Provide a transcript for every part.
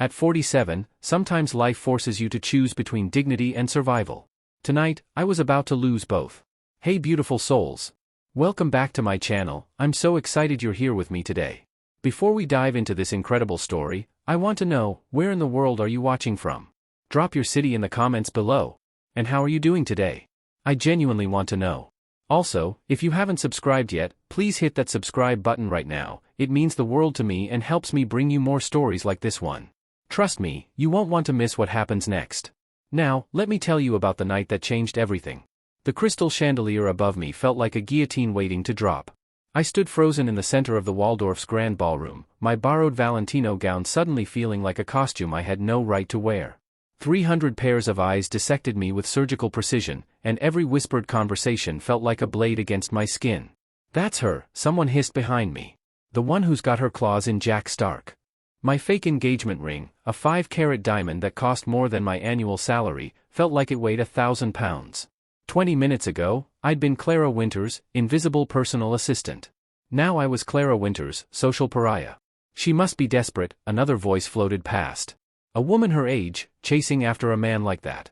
At 47, sometimes life forces you to choose between dignity and survival. Tonight, I was about to lose both. Hey beautiful souls. Welcome back to my channel. I'm so excited you're here with me today. Before we dive into this incredible story, I want to know, where in the world are you watching from? Drop your city in the comments below. And how are you doing today? I genuinely want to know. Also, if you haven't subscribed yet, please hit that subscribe button right now. It means the world to me and helps me bring you more stories like this one. Trust me, you won't want to miss what happens next. Now, let me tell you about the night that changed everything. The crystal chandelier above me felt like a guillotine waiting to drop. I stood frozen in the center of the Waldorf's grand ballroom, my borrowed Valentino gown suddenly feeling like a costume I had no right to wear. 300 pairs of eyes dissected me with surgical precision, and every whispered conversation felt like a blade against my skin. That's her, someone hissed behind me. The one who's got her claws in Jack Stark. My fake engagement ring, a 5-carat diamond that cost more than my annual salary, felt like it weighed 1,000 pounds. 20 minutes ago, I'd been Clara Winters, invisible personal assistant. Now I was Clara Winters, social pariah. She must be desperate, another voice floated past. A woman her age, chasing after a man like that.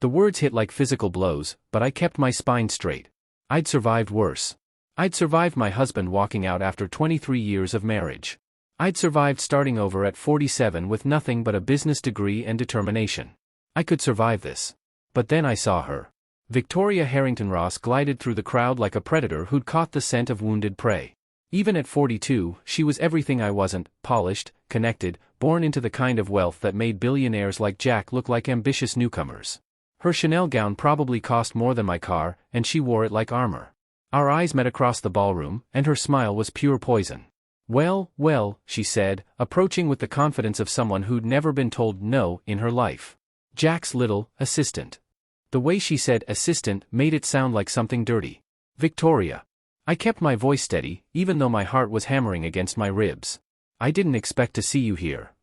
The words hit like physical blows, but I kept my spine straight. I'd survived worse. I'd survived my husband walking out after 23 years of marriage. I'd survived starting over at 47 with nothing but a business degree and determination. I could survive this. But then I saw her. Victoria Harrington Ross glided through the crowd like a predator who'd caught the scent of wounded prey. Even at 42, she was everything I wasn't: polished, connected, born into the kind of wealth that made billionaires like Jack look like ambitious newcomers. Her Chanel gown probably cost more than my car, and she wore it like armor. Our eyes met across the ballroom, and her smile was pure poison. Well, well, she said, approaching with the confidence of someone who'd never been told no in her life. Jack's little assistant. The way she said assistant made it sound like something dirty. Victoria. I kept my voice steady, even though my heart was hammering against my ribs. I didn't expect to see you here.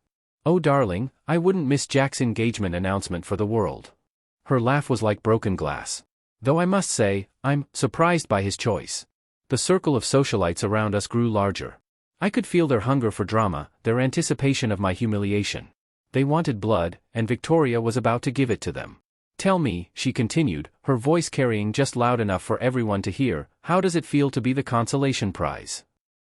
Oh darling, I wouldn't miss Jack's engagement announcement for the world. Her laugh was like broken glass. Though I must say, I'm surprised by his choice. The circle of socialites around us grew larger. I could feel their hunger for drama, their anticipation of my humiliation. They wanted blood, and Victoria was about to give it to them. Tell me, she continued, her voice carrying just loud enough for everyone to hear, how does it feel to be the consolation prize?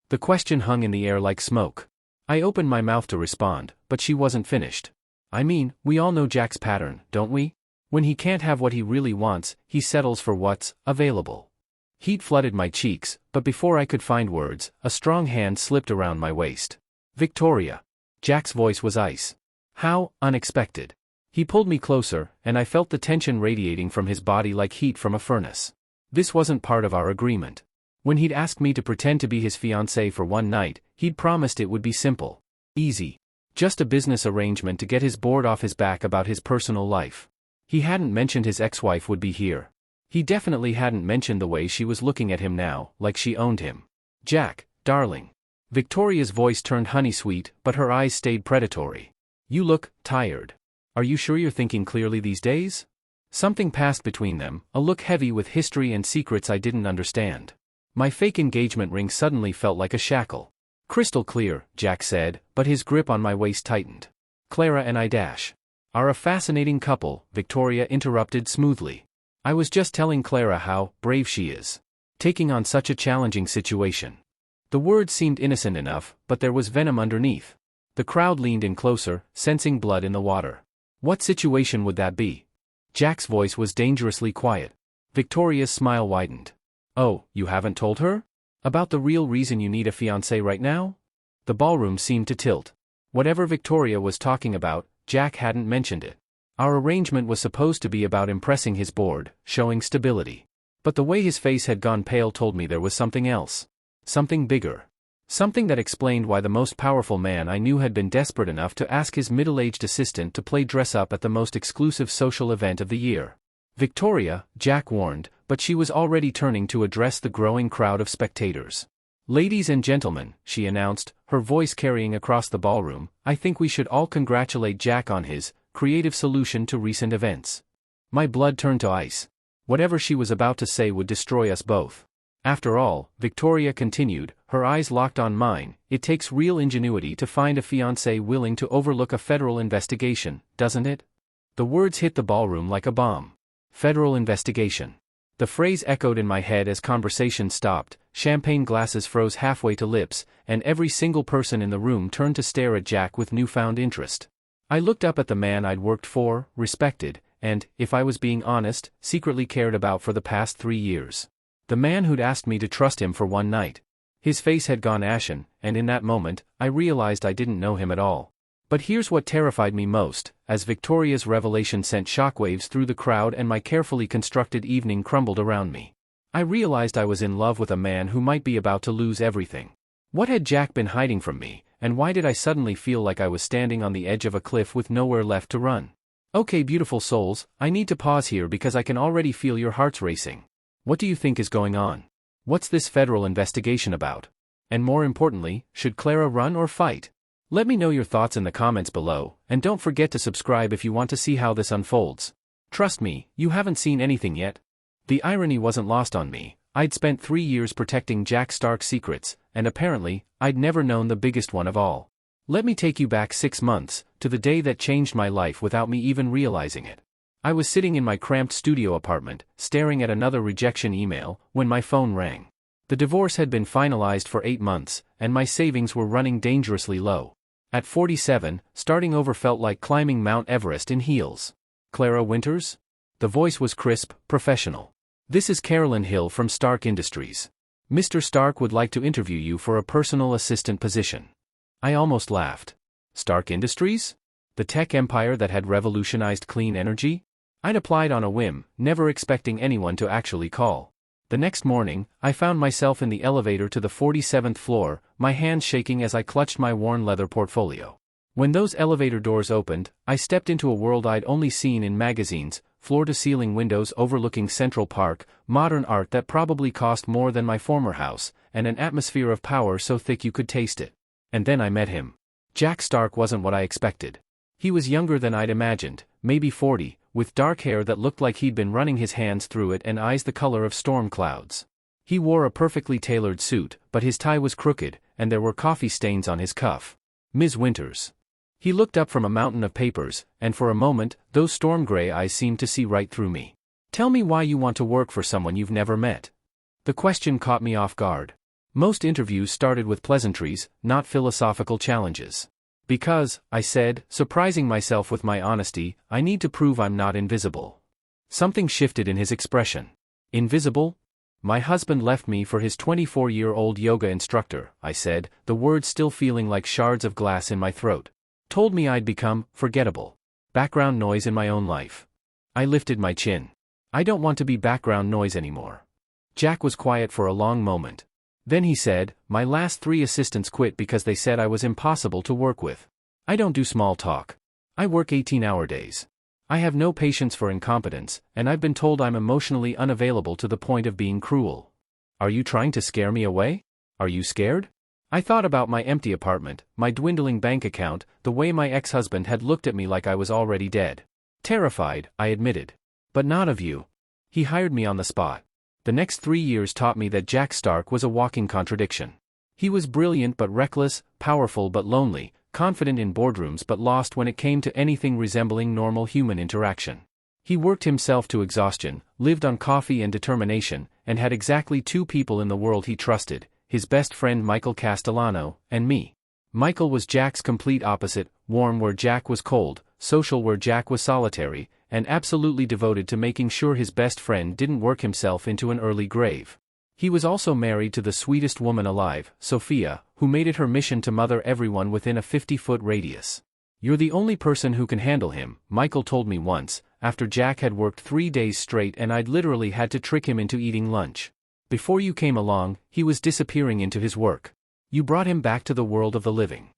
The question hung in the air like smoke. I opened my mouth to respond, but she wasn't finished. I mean, we all know Jack's pattern, don't we? When he can't have what he really wants, he settles for what's available. Heat flooded my cheeks, but before I could find words, a strong hand slipped around my waist. Victoria. Jack's voice was ice. How unexpected. He pulled me closer, and I felt the tension radiating from his body like heat from a furnace. This wasn't part of our agreement. When he'd asked me to pretend to be his fiancée for one night, he'd promised it would be simple. Easy. Just a business arrangement to get his board off his back about his personal life. He hadn't mentioned his ex-wife would be here. He definitely hadn't mentioned the way she was looking at him now, like she owned him. Jack, darling. Victoria's voice turned honey-sweet, but her eyes stayed predatory. You look tired. Are you sure you're thinking clearly these days? Something passed between them, a look heavy with history and secrets I didn't understand. My fake engagement ring suddenly felt like a shackle. Crystal clear, Jack said, but his grip on my waist tightened. Clara and I are a fascinating couple, Victoria interrupted smoothly. I was just telling Clara how brave she is. Taking on such a challenging situation. The words seemed innocent enough, but there was venom underneath. The crowd leaned in closer, sensing blood in the water. What situation would that be? Jack's voice was dangerously quiet. Victoria's smile widened. Oh, you haven't told her? About the real reason you need a fiancé right now? The ballroom seemed to tilt. Whatever Victoria was talking about, Jack hadn't mentioned it. Our arrangement was supposed to be about impressing his board, showing stability. But the way his face had gone pale told me there was something else. Something bigger. Something that explained why the most powerful man I knew had been desperate enough to ask his middle-aged assistant to play dress-up at the most exclusive social event of the year. Victoria, Jack warned, but she was already turning to address the growing crowd of spectators. Ladies and gentlemen, she announced, her voice carrying across the ballroom, I think we should all congratulate Jack on his creative solution to recent events. My blood turned to ice. Whatever she was about to say would destroy us both. After all, Victoria continued, her eyes locked on mine. It takes real ingenuity to find a fiancé willing to overlook a federal investigation, doesn't it? The words hit the ballroom like a bomb. Federal investigation. The phrase echoed in my head as conversation stopped, champagne glasses froze halfway to lips, and every single person in the room turned to stare at Jack with newfound interest. I looked up at the man I'd worked for, respected, and, if I was being honest, secretly cared about for the past 3 years. The man who'd asked me to trust him for one night. His face had gone ashen, and in that moment, I realized I didn't know him at all. But here's what terrified me most, as Victoria's revelation sent shockwaves through the crowd and my carefully constructed evening crumbled around me. I realized I was in love with a man who might be about to lose everything. What had Jack been hiding from me, and why did I suddenly feel like I was standing on the edge of a cliff with nowhere left to run? Okay, beautiful souls, I need to pause here because I can already feel your hearts racing. What do you think is going on? What's this federal investigation about? And more importantly, should Clara run or fight? Let me know your thoughts in the comments below, and don't forget to subscribe if you want to see how this unfolds. Trust me, you haven't seen anything yet. The irony wasn't lost on me. I'd spent 3 years protecting Jack Stark's secrets, and apparently, I'd never known the biggest one of all. Let me take you back 6 months, to the day that changed my life without me even realizing it. I was sitting in my cramped studio apartment, staring at another rejection email, when my phone rang. The divorce had been finalized for 8 months, and my savings were running dangerously low. At 47, starting over felt like climbing Mount Everest in heels. Clara Winters? The voice was crisp, professional. This is Carolyn Hill from Stark Industries. Mr. Stark would like to interview you for a personal assistant position. I almost laughed. Stark Industries? The tech empire that had revolutionized clean energy? I'd applied on a whim, never expecting anyone to actually call. The next morning, I found myself in the elevator to the 47th floor, my hands shaking as I clutched my worn leather portfolio. When those elevator doors opened, I stepped into a world I'd only seen in magazines, floor-to-ceiling windows overlooking Central Park, modern art that probably cost more than my former house, and an atmosphere of power so thick you could taste it. And then I met him. Jack Stark wasn't what I expected. He was younger than I'd imagined, maybe 40, with dark hair that looked like he'd been running his hands through it and eyes the color of storm clouds. He wore a perfectly tailored suit, but his tie was crooked, and there were coffee stains on his cuff. Ms. Winters. He looked up from a mountain of papers, and for a moment, those storm gray eyes seemed to see right through me. Tell me why you want to work for someone you've never met. The question caught me off guard. Most interviews started with pleasantries, not philosophical challenges. Because, I said, surprising myself with my honesty, I need to prove I'm not invisible. Something shifted in his expression. Invisible? My husband left me for his 24-year-old yoga instructor, I said, the words still feeling like shards of glass in my throat. Told me I'd become forgettable. Background noise in my own life. I lifted my chin. I don't want to be background noise anymore. Jack was quiet for a long moment. Then he said, my last 3 assistants quit because they said I was impossible to work with. I don't do small talk. I work 18-hour days. I have no patience for incompetence, and I've been told I'm emotionally unavailable to the point of being cruel. Are you trying to scare me away? Are you scared? I thought about my empty apartment, my dwindling bank account, the way my ex-husband had looked at me like I was already dead. Terrified, I admitted. But not of you. He hired me on the spot. The next 3 years taught me that Jack Stark was a walking contradiction. He was brilliant but reckless, powerful but lonely, confident in boardrooms but lost when it came to anything resembling normal human interaction. He worked himself to exhaustion, lived on coffee and determination, and had exactly 2 people in the world he trusted, his best friend Michael Castellano, and me. Michael was Jack's complete opposite, warm where Jack was cold, social where Jack was solitary, and absolutely devoted to making sure his best friend didn't work himself into an early grave. He was also married to the sweetest woman alive, Sophia, who made it her mission to mother everyone within a 50-foot radius. You're the only person who can handle him, Michael told me once, after Jack had worked 3 days straight and I'd literally had to trick him into eating lunch. Before you came along, he was disappearing into his work. You brought him back to the world of the living.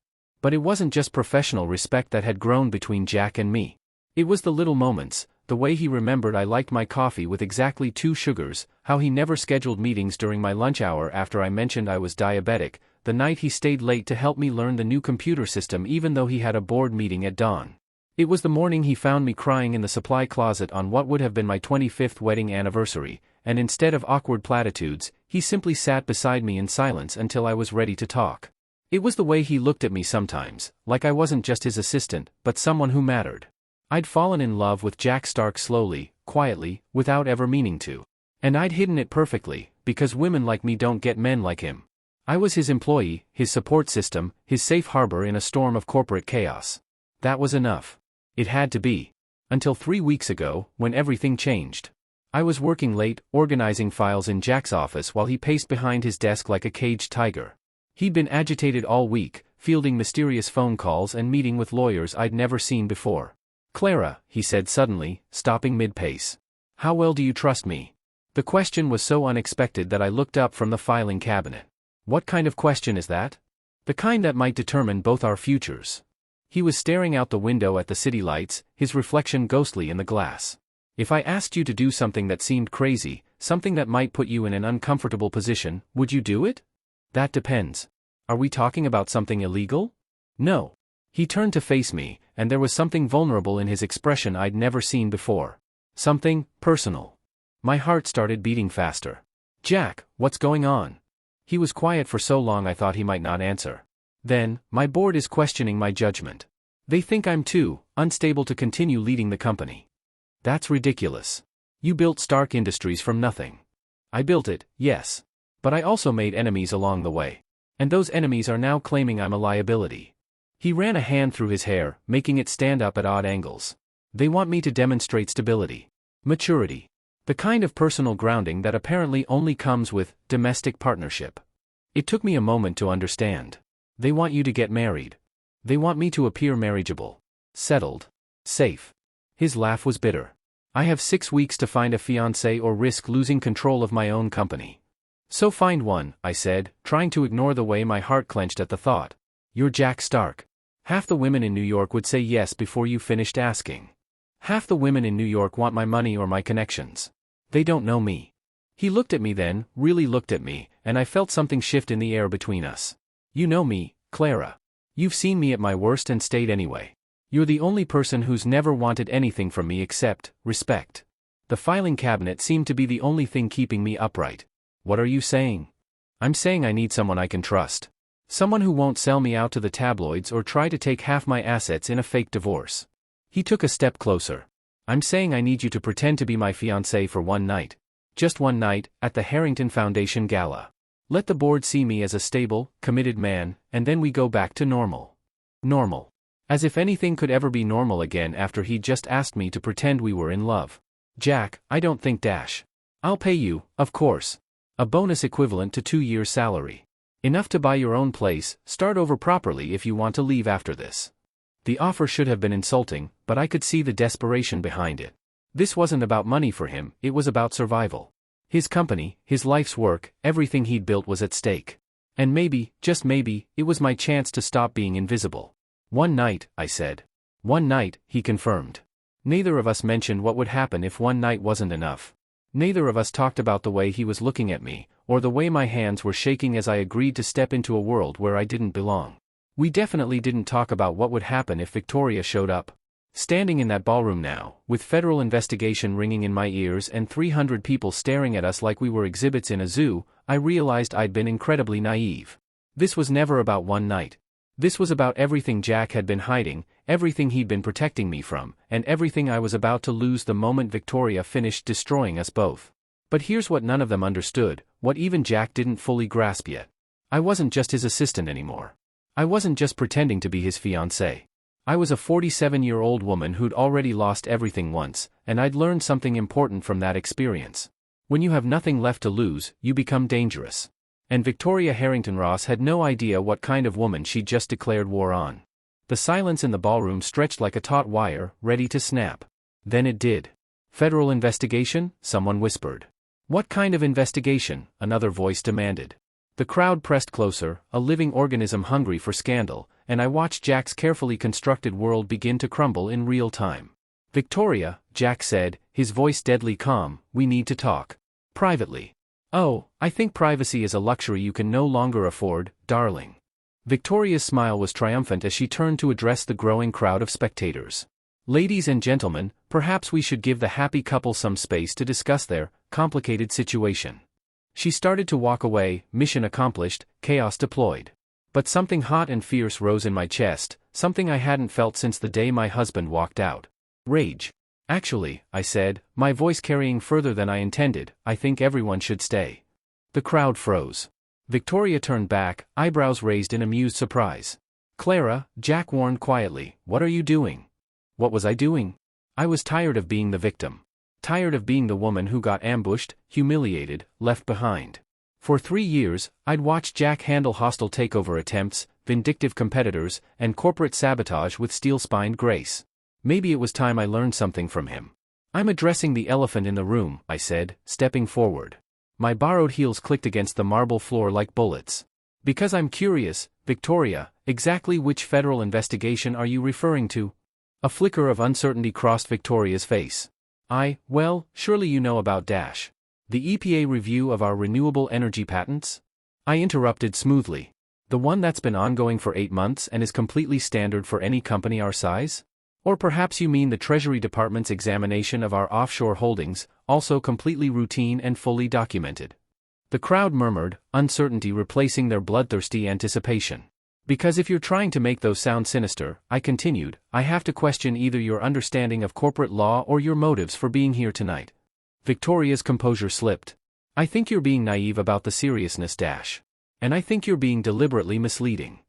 But it wasn't just professional respect that had grown between Jack and me. It was the little moments, the way he remembered I liked my coffee with exactly 2 sugars, how he never scheduled meetings during my lunch hour after I mentioned I was diabetic, the night he stayed late to help me learn the new computer system even though he had a board meeting at dawn. It was the morning he found me crying in the supply closet on what would have been my 25th wedding anniversary, and instead of awkward platitudes, he simply sat beside me in silence until I was ready to talk. It was the way he looked at me sometimes, like I wasn't just his assistant, but someone who mattered. I'd fallen in love with Jack Stark slowly, quietly, without ever meaning to. And I'd hidden it perfectly, because women like me don't get men like him. I was his employee, his support system, his safe harbor in a storm of corporate chaos. That was enough. It had to be. Until 3 weeks ago, when everything changed. I was working late, organizing files in Jack's office while he paced behind his desk like a caged tiger. He'd been agitated all week, fielding mysterious phone calls and meeting with lawyers I'd never seen before. "Clara," he said suddenly, stopping mid-pace. "How well do you trust me?" The question was so unexpected that I looked up from the filing cabinet. What kind of question is that? The kind that might determine both our futures. He was staring out the window at the city lights, his reflection ghostly in the glass. "If I asked you to do something that seemed crazy, something that might put you in an uncomfortable position, would you do it?" "That depends. Are we talking about something illegal?" "No." He turned to face me, and there was something vulnerable in his expression I'd never seen before. Something personal. My heart started beating faster. "Jack, what's going on?" He was quiet for so long I thought he might not answer. "Then, my board is questioning my judgment. They think I'm too unstable to continue leading the company." "That's ridiculous. You built Stark Industries from nothing." "I built it, yes. But I also made enemies along the way. And those enemies are now claiming I'm a liability." He ran a hand through his hair, making it stand up at odd angles. "They want me to demonstrate stability. Maturity. The kind of personal grounding that apparently only comes with domestic partnership." It took me a moment to understand. "They want you to get married. They want me to appear marriageable. Settled. Safe." His laugh was bitter. "I have 6 weeks to find a fiancée or risk losing control of my own company." "So find one," I said, trying to ignore the way my heart clenched at the thought. "You're Jack Stark. Half the women in New York would say yes before you finished asking. Half the women in New York want my money or my connections. They don't know me." He looked at me then, really looked at me, and I felt something shift in the air between us. "You know me, Clara. You've seen me at my worst and stayed anyway. You're the only person who's never wanted anything from me except respect." The filing cabinet seemed to be the only thing keeping me upright. "What are you saying?" "I'm saying I need someone I can trust. Someone who won't sell me out to the tabloids or try to take half my assets in a fake divorce." He took a step closer. "I'm saying I need you to pretend to be my fiancé for one night. Just one night, at the Harrington Foundation Gala. Let the board see me as a stable, committed man, and then we go back to normal." Normal. As if anything could ever be normal again after he'd just asked me to pretend we were in love. "Jack, I don't think dash. I'll pay you, of course. A bonus equivalent to 2 years' salary. Enough to buy your own place, start over properly if you want to leave after this." The offer should have been insulting, but I could see the desperation behind it. This wasn't about money for him, it was about survival. His company, his life's work, everything he'd built was at stake. And maybe, just maybe, it was my chance to stop being invisible. "One night," I said. "One night," he confirmed. Neither of us mentioned what would happen if one night wasn't enough. Neither of us talked about the way he was looking at me, or the way my hands were shaking as I agreed to step into a world where I didn't belong. We definitely didn't talk about what would happen if Victoria showed up. Standing in that ballroom now, with federal investigation ringing in my ears and 300 people staring at us like we were exhibits in a zoo, I realized I'd been incredibly naive. This was never about one night. This was about everything Jack had been hiding, everything he'd been protecting me from, and everything I was about to lose the moment Victoria finished destroying us both. But here's what none of them understood, what even Jack didn't fully grasp yet. I wasn't just his assistant anymore. I wasn't just pretending to be his fiancée. I was a 47-year-old woman who'd already lost everything once, and I'd learned something important from that experience. When you have nothing left to lose, you become dangerous. And Victoria Harrington Ross had no idea what kind of woman she'd just declared war on. The silence in the ballroom stretched like a taut wire, ready to snap. Then it did. "Federal investigation?" someone whispered. "What kind of investigation?" another voice demanded. The crowd pressed closer, a living organism hungry for scandal, and I watched Jack's carefully constructed world begin to crumble in real time. "Victoria," Jack said, his voice deadly calm, "we need to talk. Privately." "Oh, I think privacy is a luxury you can no longer afford, darling." Victoria's smile was triumphant as she turned to address the growing crowd of spectators. "Ladies and gentlemen, perhaps we should give the happy couple some space to discuss their complicated situation. She started to walk away, mission accomplished, chaos deployed. But something hot and fierce rose in my chest, something I hadn't felt since the day my husband walked out. Rage. Actually, I said, my voice carrying further than I intended, I think everyone should stay. The crowd froze. Victoria turned back, eyebrows raised in amused surprise. Clara, Jack warned quietly, what are you doing? What was I doing? I was tired of being the victim. Tired of being the woman who got ambushed, humiliated, left behind. For 3 years, I'd watched Jack handle hostile takeover attempts, vindictive competitors, and corporate sabotage with steel-spined grace. Maybe it was time I learned something from him. I'm addressing the elephant in the room, I said, stepping forward. My borrowed heels clicked against the marble floor like bullets. Because I'm curious, Victoria, exactly which federal investigation are you referring to? A flicker of uncertainty crossed Victoria's face. Well, surely you know about Dash. The EPA review of our renewable energy patents? I interrupted smoothly. The one that's been ongoing for 8 months and is completely standard for any company our size? Or perhaps you mean the Treasury Department's examination of our offshore holdings, also completely routine and fully documented. The crowd murmured, uncertainty replacing their bloodthirsty anticipation. Because if you're trying to make those sound sinister, I continued, I have to question either your understanding of corporate law or your motives for being here tonight. Victoria's composure slipped. I think you're being naive about the seriousness, Dash. And I think you're being deliberately misleading.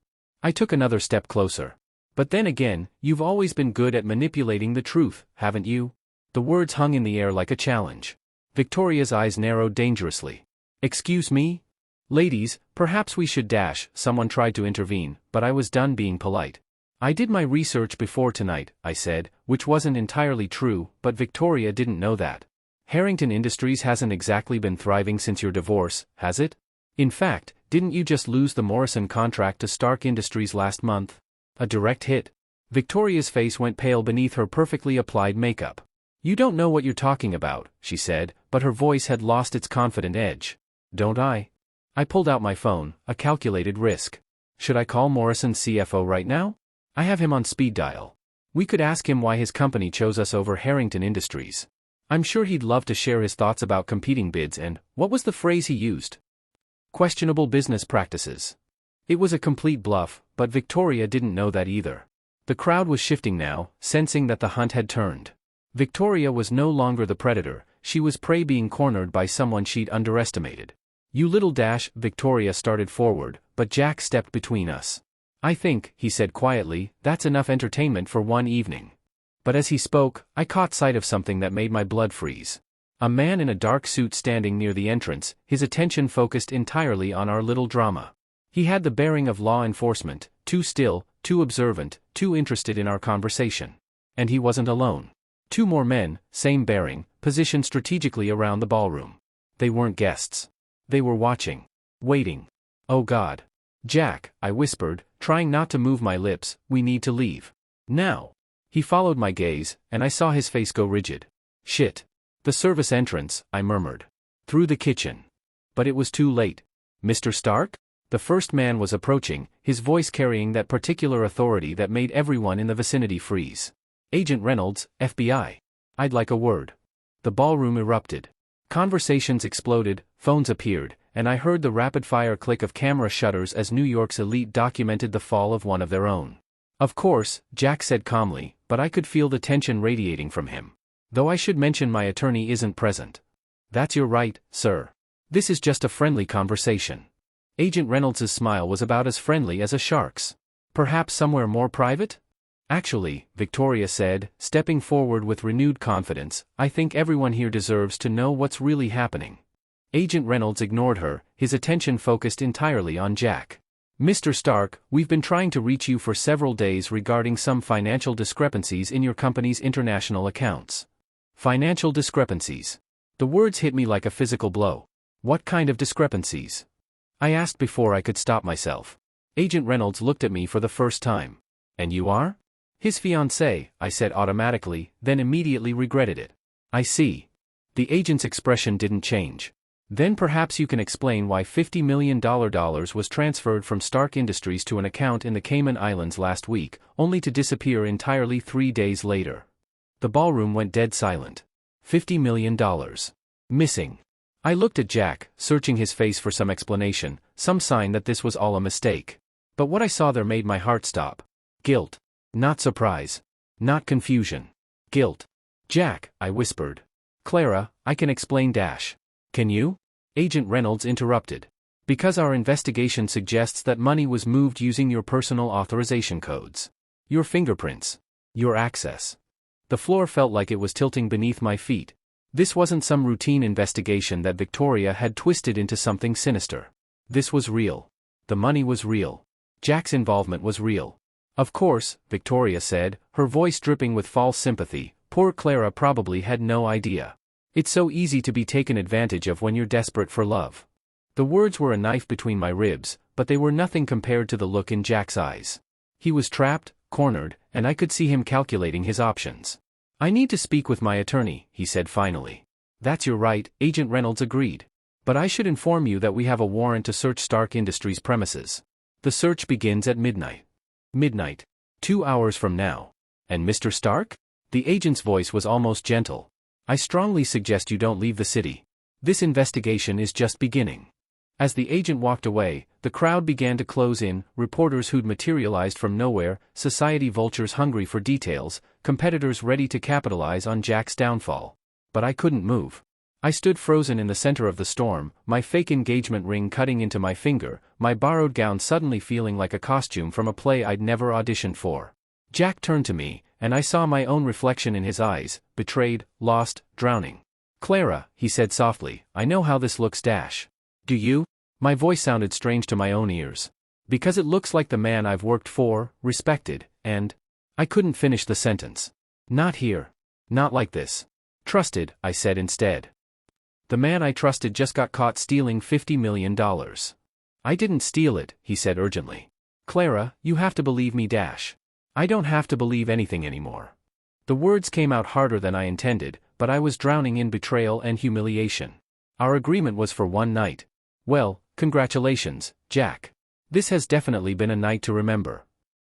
I took another step closer. But then again, you've always been good at manipulating the truth, haven't you? The words hung in the air like a challenge. Victoria's eyes narrowed dangerously. Excuse me? Ladies, perhaps we should dash, someone tried to intervene, but I was done being polite. I did my research before tonight, I said, which wasn't entirely true, but Victoria didn't know that. Harrington Industries hasn't exactly been thriving since your divorce, has it? In fact, didn't you just lose the Morrison contract to Stark Industries last month? A direct hit. Victoria's face went pale beneath her perfectly applied makeup. You don't know what you're talking about, she said, but her voice had lost its confident edge. Don't I? I pulled out my phone, a calculated risk. Should I call Morrison's CFO right now? I have him on speed dial. We could ask him why his company chose us over Harrington Industries. I'm sure he'd love to share his thoughts about competing bids and, what was the phrase he used? Questionable business practices. It was a complete bluff, but Victoria didn't know that either. The crowd was shifting now, sensing that the hunt had turned. Victoria was no longer the predator, she was prey being cornered by someone she'd underestimated. You little dash, Victoria started forward, but Jack stepped between us. I think, he said quietly, that's enough entertainment for one evening. But as he spoke, I caught sight of something that made my blood freeze. A man in a dark suit standing near the entrance, his attention focused entirely on our little drama. He had the bearing of law enforcement, too still, too observant, too interested in our conversation. And he wasn't alone. 2 more men, same bearing, positioned strategically around the ballroom. They weren't guests. They were watching. Waiting. Oh God. Jack, I whispered, trying not to move my lips, we need to leave. Now. He followed my gaze, and I saw his face go rigid. Shit. The service entrance, I murmured. Through the kitchen. But it was too late. Mr. Stark? The first man was approaching, his voice carrying that particular authority that made everyone in the vicinity freeze. Agent Reynolds, FBI. I'd like a word. The ballroom erupted. Conversations exploded, phones appeared, and I heard the rapid-fire click of camera shutters as New York's elite documented the fall of one of their own. Of course, Jack said calmly, but I could feel the tension radiating from him. Though I should mention my attorney isn't present. That's your right, sir. This is just a friendly conversation. Agent Reynolds' smile was about as friendly as a shark's. Perhaps somewhere more private? Actually, Victoria said, stepping forward with renewed confidence, I think everyone here deserves to know what's really happening. Agent Reynolds ignored her, his attention focused entirely on Jack. Mr. Stark, we've been trying to reach you for several days regarding some financial discrepancies in your company's international accounts. Financial discrepancies. The words hit me like a physical blow. What kind of discrepancies? I asked before I could stop myself. Agent Reynolds looked at me for the first time. And you are? His fiancée, I said automatically, then immediately regretted it. I see. The agent's expression didn't change. Then perhaps you can explain why $50 million was transferred from Stark Industries to an account in the Cayman Islands last week, only to disappear entirely 3 days later. The ballroom went dead silent. $50 million. Missing. I looked at Jack, searching his face for some explanation, some sign that this was all a mistake. But what I saw there made my heart stop. Guilt. Not surprise. Not confusion. Guilt. Jack, I whispered. Clara, I can explain. Can you? Agent Reynolds interrupted. Because our investigation suggests that money was moved using your personal authorization codes. Your fingerprints. Your access. The floor felt like it was tilting beneath my feet. This wasn't some routine investigation that Victoria had twisted into something sinister. This was real. The money was real. Jack's involvement was real. Of course, Victoria said, her voice dripping with false sympathy. Poor Clara probably had no idea. It's so easy to be taken advantage of when you're desperate for love. The words were a knife between my ribs, but they were nothing compared to the look in Jack's eyes. He was trapped, cornered, and I could see him calculating his options. I need to speak with my attorney, he said finally. That's your right, Agent Reynolds agreed. But I should inform you that we have a warrant to search Stark Industries' premises. The search begins at midnight. Midnight. 2 hours from now. And Mr. Stark? The agent's voice was almost gentle. I strongly suggest you don't leave the city. This investigation is just beginning. As the agent walked away, the crowd began to close in, reporters who'd materialized from nowhere, society vultures hungry for details, competitors ready to capitalize on Jack's downfall. But I couldn't move. I stood frozen in the center of the storm, my fake engagement ring cutting into my finger, my borrowed gown suddenly feeling like a costume from a play I'd never auditioned for. Jack turned to me, and I saw my own reflection in his eyes, betrayed, lost, drowning. Clara, he said softly, I know how this looks. Do you? My voice sounded strange to my own ears. Because it looks like the man I've worked for, respected, and... I couldn't finish the sentence. Not here. Not like this. Trusted, I said instead. The man I trusted just got caught stealing $50 million. I didn't steal it, he said urgently. Clara, you have to believe me. I don't have to believe anything anymore. The words came out harder than I intended, but I was drowning in betrayal and humiliation. Our agreement was for one night. Well, congratulations, Jack. This has definitely been a night to remember.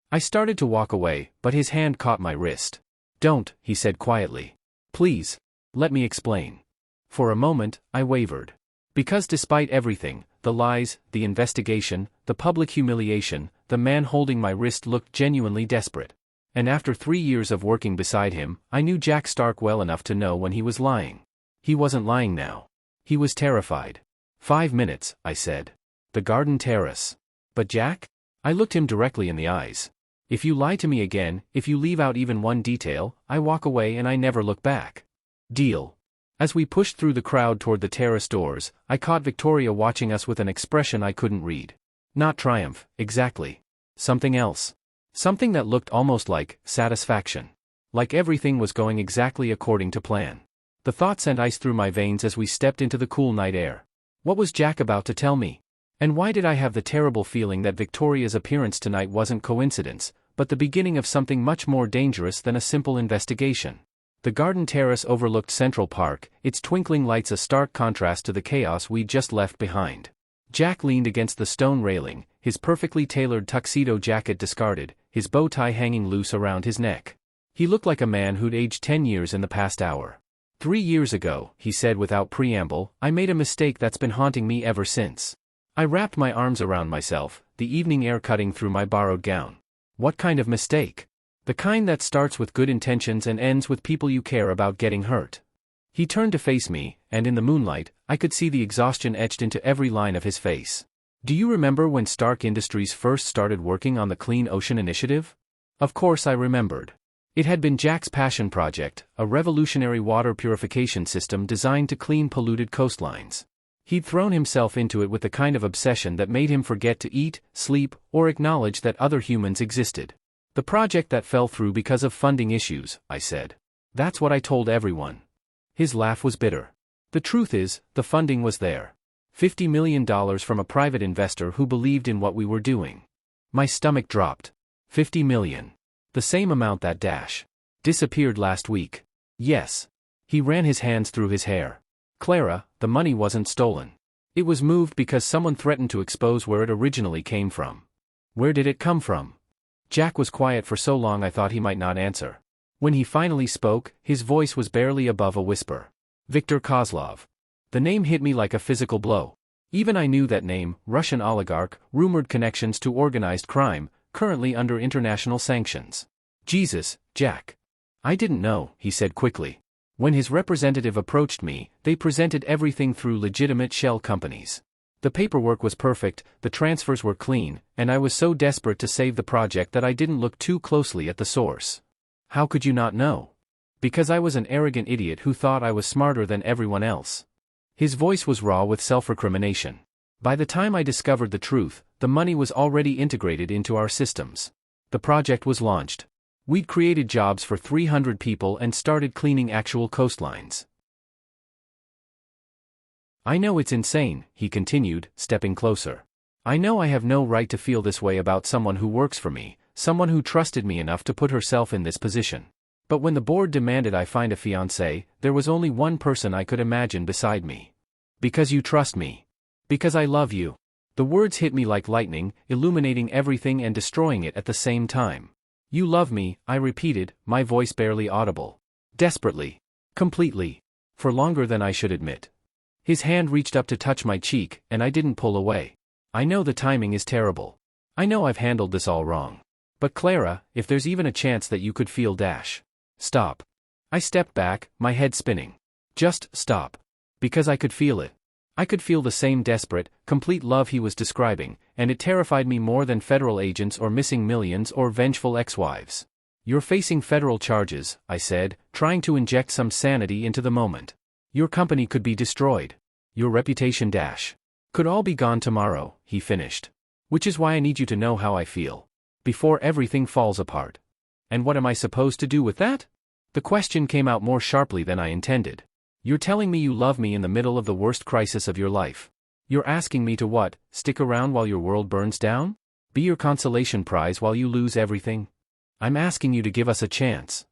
I started to walk away, but his hand caught my wrist. Don't, he said quietly. Please. Let me explain. For a moment, I wavered. Because despite everything, the lies, the investigation, the public humiliation, the man holding my wrist looked genuinely desperate. And after 3 years of working beside him, I knew Jack Stark well enough to know when he was lying. He wasn't lying now. He was terrified. 5 minutes, I said. The garden terrace. But Jack? I looked him directly in the eyes. If you lie to me again, if you leave out even one detail, I walk away and I never look back. Deal. As we pushed through the crowd toward the terrace doors, I caught Victoria watching us with an expression I couldn't read. Not triumph, exactly. Something else. Something that looked almost like satisfaction. Like everything was going exactly according to plan. The thought sent ice through my veins as we stepped into the cool night air. What was Jack about to tell me? And why did I have the terrible feeling that Victoria's appearance tonight wasn't coincidence, but the beginning of something much more dangerous than a simple investigation? The garden terrace overlooked Central Park, its twinkling lights a stark contrast to the chaos we'd just left behind. Jack leaned against the stone railing, his perfectly tailored tuxedo jacket discarded, his bow tie hanging loose around his neck. He looked like a man who'd aged 10 years in the past hour. 3 years ago, he said without preamble, I made a mistake that's been haunting me ever since. I wrapped my arms around myself, the evening air cutting through my borrowed gown. What kind of mistake? The kind that starts with good intentions and ends with people you care about getting hurt. He turned to face me, and in the moonlight, I could see the exhaustion etched into every line of his face. Do you remember when Stark Industries first started working on the Clean Ocean Initiative? Of course I remembered. It had been Jack's passion project, a revolutionary water purification system designed to clean polluted coastlines. He'd thrown himself into it with the kind of obsession that made him forget to eat, sleep, or acknowledge that other humans existed. The project that fell through because of funding issues, I said. That's what I told everyone. His laugh was bitter. The truth is, the funding was there. $50 million from a private investor who believed in what we were doing. My stomach dropped. $50 million. The same amount that disappeared last week. Yes. He ran his hands through his hair. Clara, the money wasn't stolen. It was moved because someone threatened to expose where it originally came from. Where did it come from? Jack was quiet for so long I thought he might not answer. When he finally spoke, his voice was barely above a whisper. Viktor Kozlov. The name hit me like a physical blow. Even I knew that name, Russian oligarch, rumored connections to organized crime, currently under international sanctions. Jesus, Jack. I didn't know, he said quickly. When his representative approached me, they presented everything through legitimate shell companies. The paperwork was perfect, the transfers were clean, and I was so desperate to save the project that I didn't look too closely at the source. How could you not know? Because I was an arrogant idiot who thought I was smarter than everyone else. His voice was raw with self-recrimination. By the time I discovered the truth, the money was already integrated into our systems. The project was launched. We'd created jobs for 300 people and started cleaning actual coastlines. I know it's insane, he continued, stepping closer. I know I have no right to feel this way about someone who works for me, someone who trusted me enough to put herself in this position. But when the board demanded I find a fiancé, there was only one person I could imagine beside me. Because you trust me. Because I love you. The words hit me like lightning, illuminating everything and destroying it at the same time. You love me, I repeated, my voice barely audible. Desperately. Completely. For longer than I should admit. His hand reached up to touch my cheek, and I didn't pull away. I know the timing is terrible. I know I've handled this all wrong. But Clara, if there's even a chance that you could feel dash. Stop. I stepped back, my head spinning. Just stop. Because I could feel it. I could feel the same desperate, complete love he was describing, and it terrified me more than federal agents or missing millions or vengeful ex-wives. You're facing federal charges, I said, trying to inject some sanity into the moment. Your company could be destroyed. Your reputation dash. Could all be gone tomorrow, he finished. Which is why I need you to know how I feel. Before everything falls apart. And what am I supposed to do with that? The question came out more sharply than I intended. You're telling me you love me in the middle of the worst crisis of your life. You're asking me to what, stick around while your world burns down? Be your consolation prize while you lose everything? I'm asking you to give us a chance.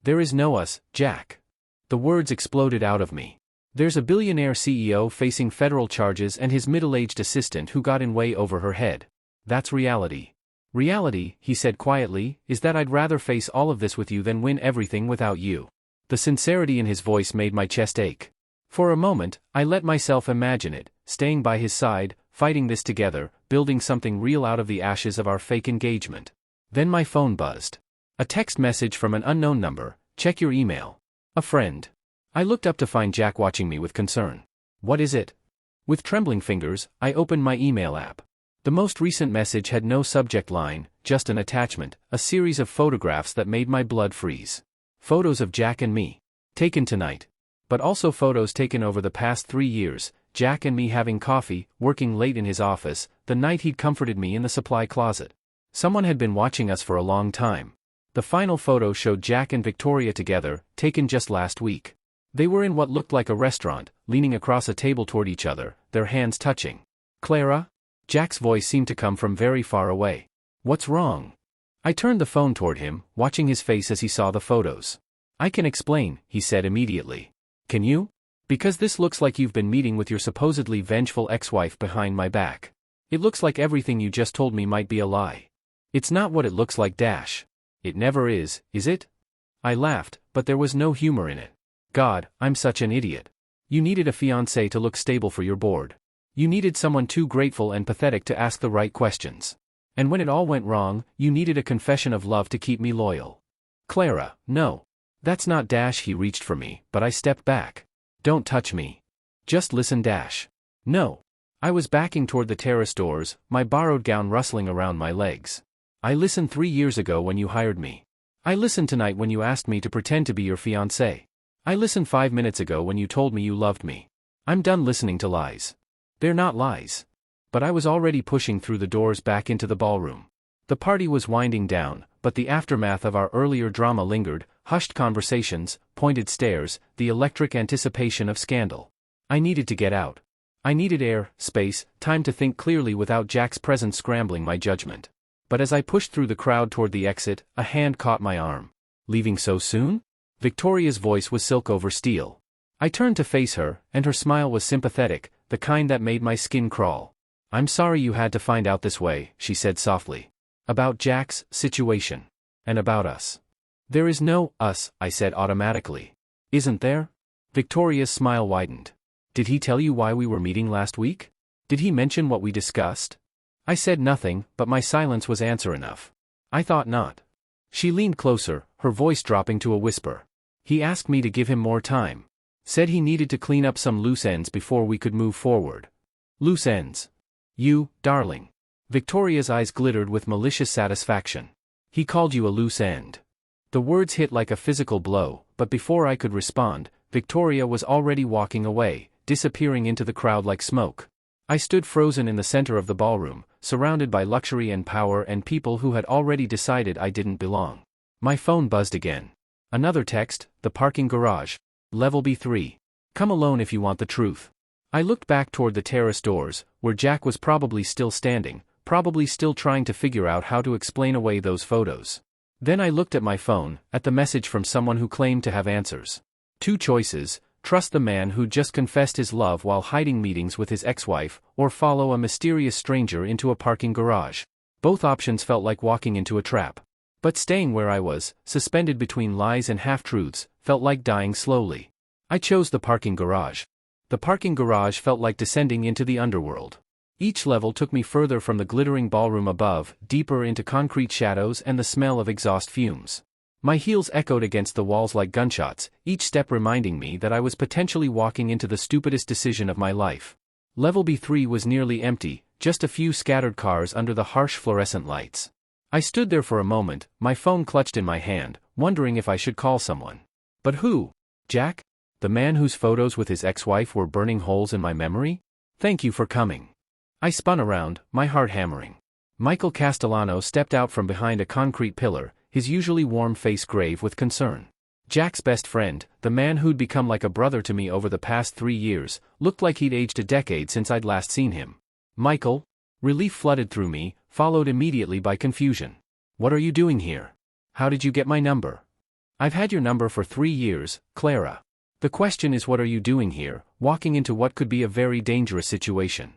There is no us, Jack. The words exploded out of me. There's a billionaire CEO facing federal charges and his middle-aged assistant who got in way over her head. That's reality. Reality, he said quietly, is that I'd rather face all of this with you than win everything without you. The sincerity in his voice made my chest ache. For a moment, I let myself imagine it, staying by his side, fighting this together, building something real out of the ashes of our fake engagement. Then my phone buzzed. A text message from an unknown number, check your email. A friend. I looked up to find Jack watching me with concern. What is it? With trembling fingers, I opened my email app. The most recent message had no subject line, just an attachment, a series of photographs that made my blood freeze. Photos of Jack and me. Taken tonight. But also photos taken over the past 3 years, Jack and me having coffee, working late in his office, the night he'd comforted me in the supply closet. Someone had been watching us for a long time. The final photo showed Jack and Victoria together, taken just last week. They were in what looked like a restaurant, leaning across a table toward each other, their hands touching. Clara? Jack's voice seemed to come from very far away. What's wrong? I turned the phone toward him, watching his face as he saw the photos. I can explain, he said immediately. Can you? Because this looks like you've been meeting with your supposedly vengeful ex-wife behind my back. It looks like everything you just told me might be a lie. It's not what it looks like dash. It never is it? I laughed, but there was no humor in it. God, I'm such an idiot. You needed a fiancé to look stable for your board. You needed someone too grateful and pathetic to ask the right questions. And when it all went wrong, you needed a confession of love to keep me loyal. Clara, no. That's not dash. He reached for me, but I stepped back. Don't touch me. Just listen dash. No. I was backing toward the terrace doors, my borrowed gown rustling around my legs. I listened 3 years ago when you hired me. I listened tonight when you asked me to pretend to be your fiancé. I listened 5 minutes ago when you told me you loved me. I'm done listening to lies. They're not lies. But I was already pushing through the doors back into the ballroom. The party was winding down, but the aftermath of our earlier drama lingered, hushed conversations, pointed stares, the electric anticipation of scandal. I needed to get out. I needed air, space, time to think clearly without Jack's presence scrambling my judgment. But as I pushed through the crowd toward the exit, a hand caught my arm. Leaving so soon? Victoria's voice was silk over steel. I turned to face her, and her smile was sympathetic, the kind that made my skin crawl. I'm sorry you had to find out this way, she said softly. About Jack's situation. And about us. There is no us, I said automatically. Isn't there? Victoria's smile widened. Did he tell you why we were meeting last week? Did he mention what we discussed? I said nothing, but my silence was answer enough. I thought not. She leaned closer, her voice dropping to a whisper. He asked me to give him more time. Said he needed to clean up some loose ends before we could move forward. Loose ends? You, darling. Victoria's eyes glittered with malicious satisfaction. He called you a loose end. The words hit like a physical blow, but before I could respond, Victoria was already walking away, disappearing into the crowd like smoke. I stood frozen in the center of the ballroom, surrounded by luxury and power and people who had already decided I didn't belong. My phone buzzed again. Another text, the parking garage. Level B3. Come alone if you want the truth. I looked back toward the terrace doors, where Jack was probably still standing, probably still trying to figure out how to explain away those photos. Then I looked at my phone, at the message from someone who claimed to have answers. Two choices: trust the man who just confessed his love while hiding meetings with his ex-wife, or follow a mysterious stranger into a parking garage. Both options felt like walking into a trap. But staying where I was, suspended between lies and half-truths, felt like dying slowly. I chose the parking garage. The parking garage felt like descending into the underworld. Each level took me further from the glittering ballroom above, deeper into concrete shadows and the smell of exhaust fumes. My heels echoed against the walls like gunshots, each step reminding me that I was potentially walking into the stupidest decision of my life. Level B3 was nearly empty, just a few scattered cars under the harsh fluorescent lights. I stood there for a moment, my phone clutched in my hand, wondering if I should call someone. But who? Jack? The man whose photos with his ex-wife were burning holes in my memory? Thank you for coming. I spun around, my heart hammering. Michael Castellano stepped out from behind a concrete pillar, his usually warm face grave with concern. Jack's best friend, the man who'd become like a brother to me over the past 3 years, looked like he'd aged a decade since I'd last seen him. Michael? Relief flooded through me, followed immediately by confusion. What are you doing here? How did you get my number? I've had your number for 3 years, Clara. The question is, what are you doing here, walking into what could be a very dangerous situation?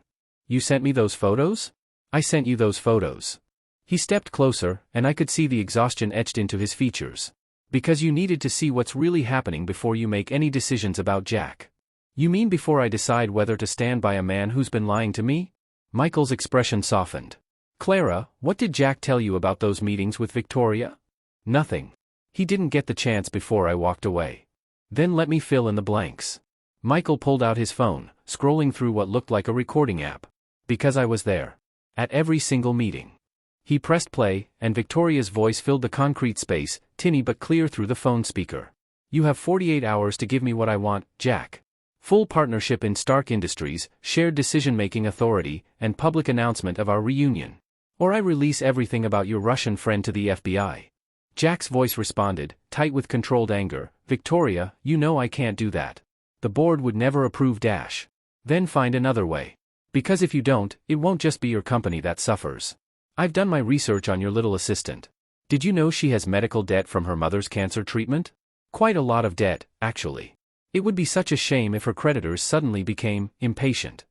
You sent me those photos? I sent you those photos. He stepped closer, and I could see the exhaustion etched into his features. Because you needed to see what's really happening before you make any decisions about Jack. You mean before I decide whether to stand by a man who's been lying to me? Michael's expression softened. Clara, what did Jack tell you about those meetings with Victoria? Nothing. He didn't get the chance before I walked away. Then let me fill in the blanks. Michael pulled out his phone, scrolling through what looked like a recording app. Because I was there. At every single meeting. He pressed play, and Victoria's voice filled the concrete space, tinny but clear through the phone speaker. You have 48 hours to give me what I want, Jack. Full partnership in Stark Industries, shared decision-making authority, and public announcement of our reunion. Or I release everything about your Russian friend to the FBI. Jack's voice responded, tight with controlled anger, Victoria, you know I can't do that. The board would never approve dash. Then find another way. Because if you don't, it won't just be your company that suffers. I've done my research on your little assistant. Did you know she has medical debt from her mother's cancer treatment? Quite a lot of debt, actually. It would be such a shame if her creditors suddenly became impatient.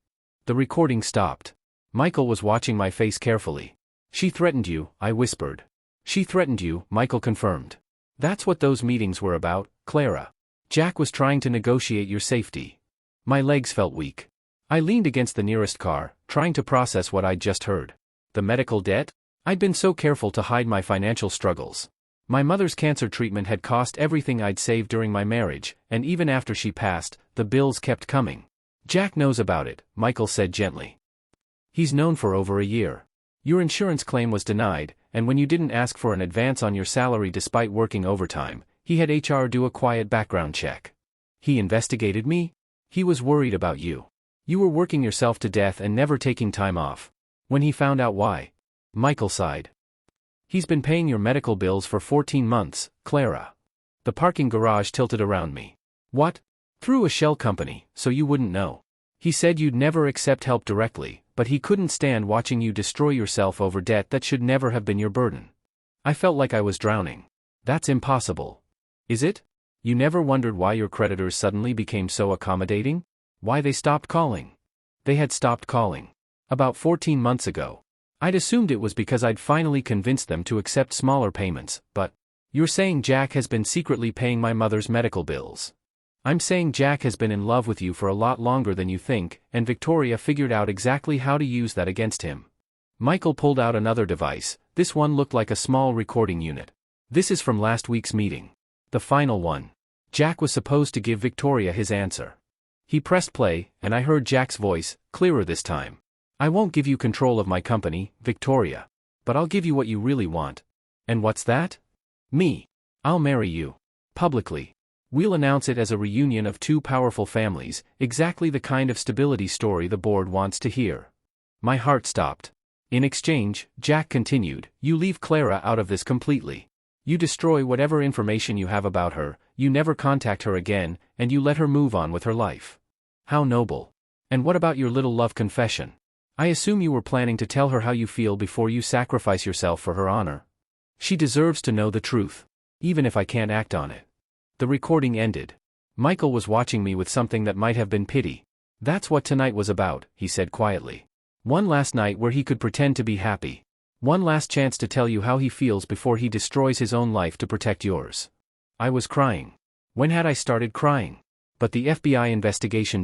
The recording stopped. Michael was watching my face carefully. She threatened you, I whispered. She threatened you, Michael confirmed. That's what those meetings were about, Clara. Jack was trying to negotiate your safety. My legs felt weak. I leaned against the nearest car, trying to process what I'd just heard. The medical debt? I'd been so careful to hide my financial struggles. My mother's cancer treatment had cost everything I'd saved during my marriage, and even after she passed, the bills kept coming. Jack knows about it, Michael said gently. He's known for over a year. Your insurance claim was denied, and when you didn't ask for an advance on your salary despite working overtime, he had HR do a quiet background check. He investigated me? He was worried about you. You were working yourself to death and never taking time off. When he found out why? Michael sighed. He's been paying your medical bills for 14 months, Clara. The parking garage tilted around me. What? Through a shell company, so you wouldn't know. He said you'd never accept help directly, but he couldn't stand watching you destroy yourself over debt that should never have been your burden. I felt like I was drowning. That's impossible. Is it? You never wondered why your creditors suddenly became so accommodating? Why they stopped calling? They had stopped calling. About 14 months ago. I'd assumed it was because I'd finally convinced them to accept smaller payments, but you're saying Jack has been secretly paying my mother's medical bills. I'm saying Jack has been in love with you for a lot longer than you think, and Victoria figured out exactly how to use that against him. Michael pulled out another device. This one looked like a small recording unit. This is from last week's meeting. The final one. Jack was supposed to give Victoria his answer. He pressed play, and I heard Jack's voice, clearer this time. I won't give you control of my company, Victoria. But I'll give you what you really want. And what's that? Me. I'll marry you. Publicly. We'll announce it as a reunion of two powerful families, exactly the kind of stability story the board wants to hear. My heart stopped. In exchange, Jack continued, you leave Clara out of this completely. You destroy whatever information you have about her, you never contact her again, and you let her move on with her life. How noble. And what about your little love confession? I assume you were planning to tell her how you feel before you sacrifice yourself for her honor. She deserves to know the truth, even if I can't act on it. The recording ended. Michael was watching me with something that might have been pity. That's what tonight was about, he said quietly. One last night where he could pretend to be happy. One last chance to tell you how he feels before he destroys his own life to protect yours. I was crying. When had I started crying? But the FBI investigation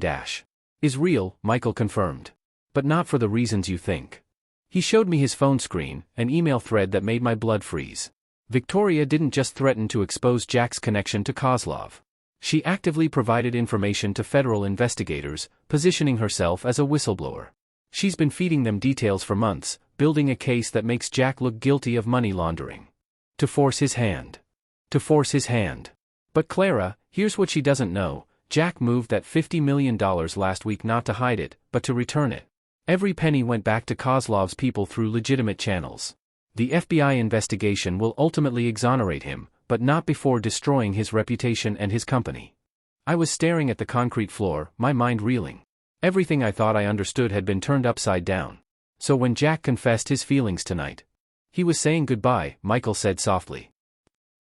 is real, Michael confirmed. But not for the reasons you think. He showed me his phone screen, an email thread that made my blood freeze. Victoria didn't just threaten to expose Jack's connection to Kozlov. She actively provided information to federal investigators, positioning herself as a whistleblower. She's been feeding them details for months, building a case that makes Jack look guilty of money laundering. To force his hand. But Clara, here's what she doesn't know. Jack moved that $50 million last week not to hide it, but to return it. Every penny went back to Kozlov's people through legitimate channels. The FBI investigation will ultimately exonerate him, but not before destroying his reputation and his company. I was staring at the concrete floor, my mind reeling. Everything I thought I understood had been turned upside down. So when Jack confessed his feelings tonight, he was saying goodbye, Michael said softly.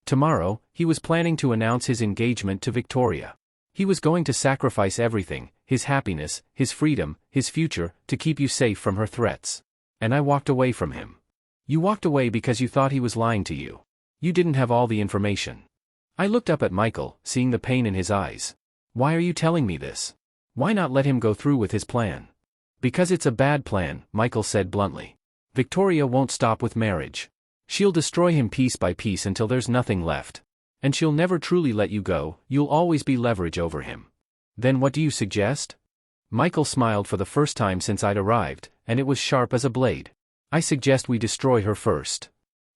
Tomorrow, he was planning to announce his engagement to Victoria. He was going to sacrifice everything, his happiness, his freedom, his future, to keep you safe from her threats. And I walked away from him. You walked away because you thought he was lying to you. You didn't have all the information. I looked up at Michael, seeing the pain in his eyes. Why are you telling me this? Why not let him go through with his plan? Because it's a bad plan, Michael said bluntly. Victoria won't stop with marriage. She'll destroy him piece by piece until there's nothing left. And she'll never truly let you go, you'll always be leverage over him. Then what do you suggest? Michael smiled for the first time since I'd arrived, and it was sharp as a blade. I suggest we destroy her first.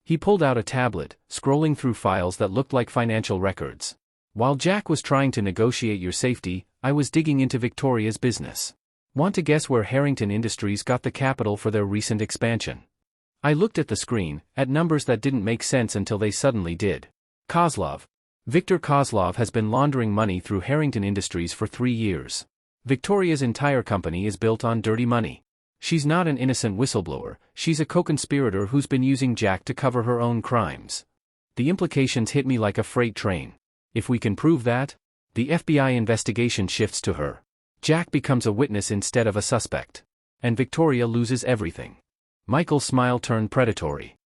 He pulled out a tablet, scrolling through files that looked like financial records. While Jack was trying to negotiate your safety, I was digging into Victoria's business. Want to guess where Harrington Industries got the capital for their recent expansion? I looked at the screen, at numbers that didn't make sense until they suddenly did. Kozlov. Viktor Kozlov has been laundering money through Harrington Industries for 3 years. Victoria's entire company is built on dirty money. She's not an innocent whistleblower, she's a co-conspirator who's been using Jack to cover her own crimes. The implications hit me like a freight train. If we can prove that, the FBI investigation shifts to her. Jack becomes a witness instead of a suspect. And Victoria loses everything. Michael's smile turned predatory.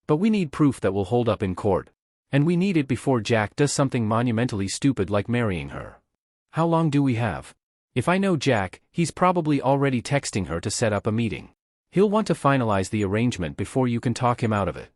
But we need proof that will hold up in court. And we need it before Jack does something monumentally stupid like marrying her. How long do we have? If I know Jack, he's probably already texting her to set up a meeting. He'll want to finalize the arrangement before you can talk him out of it.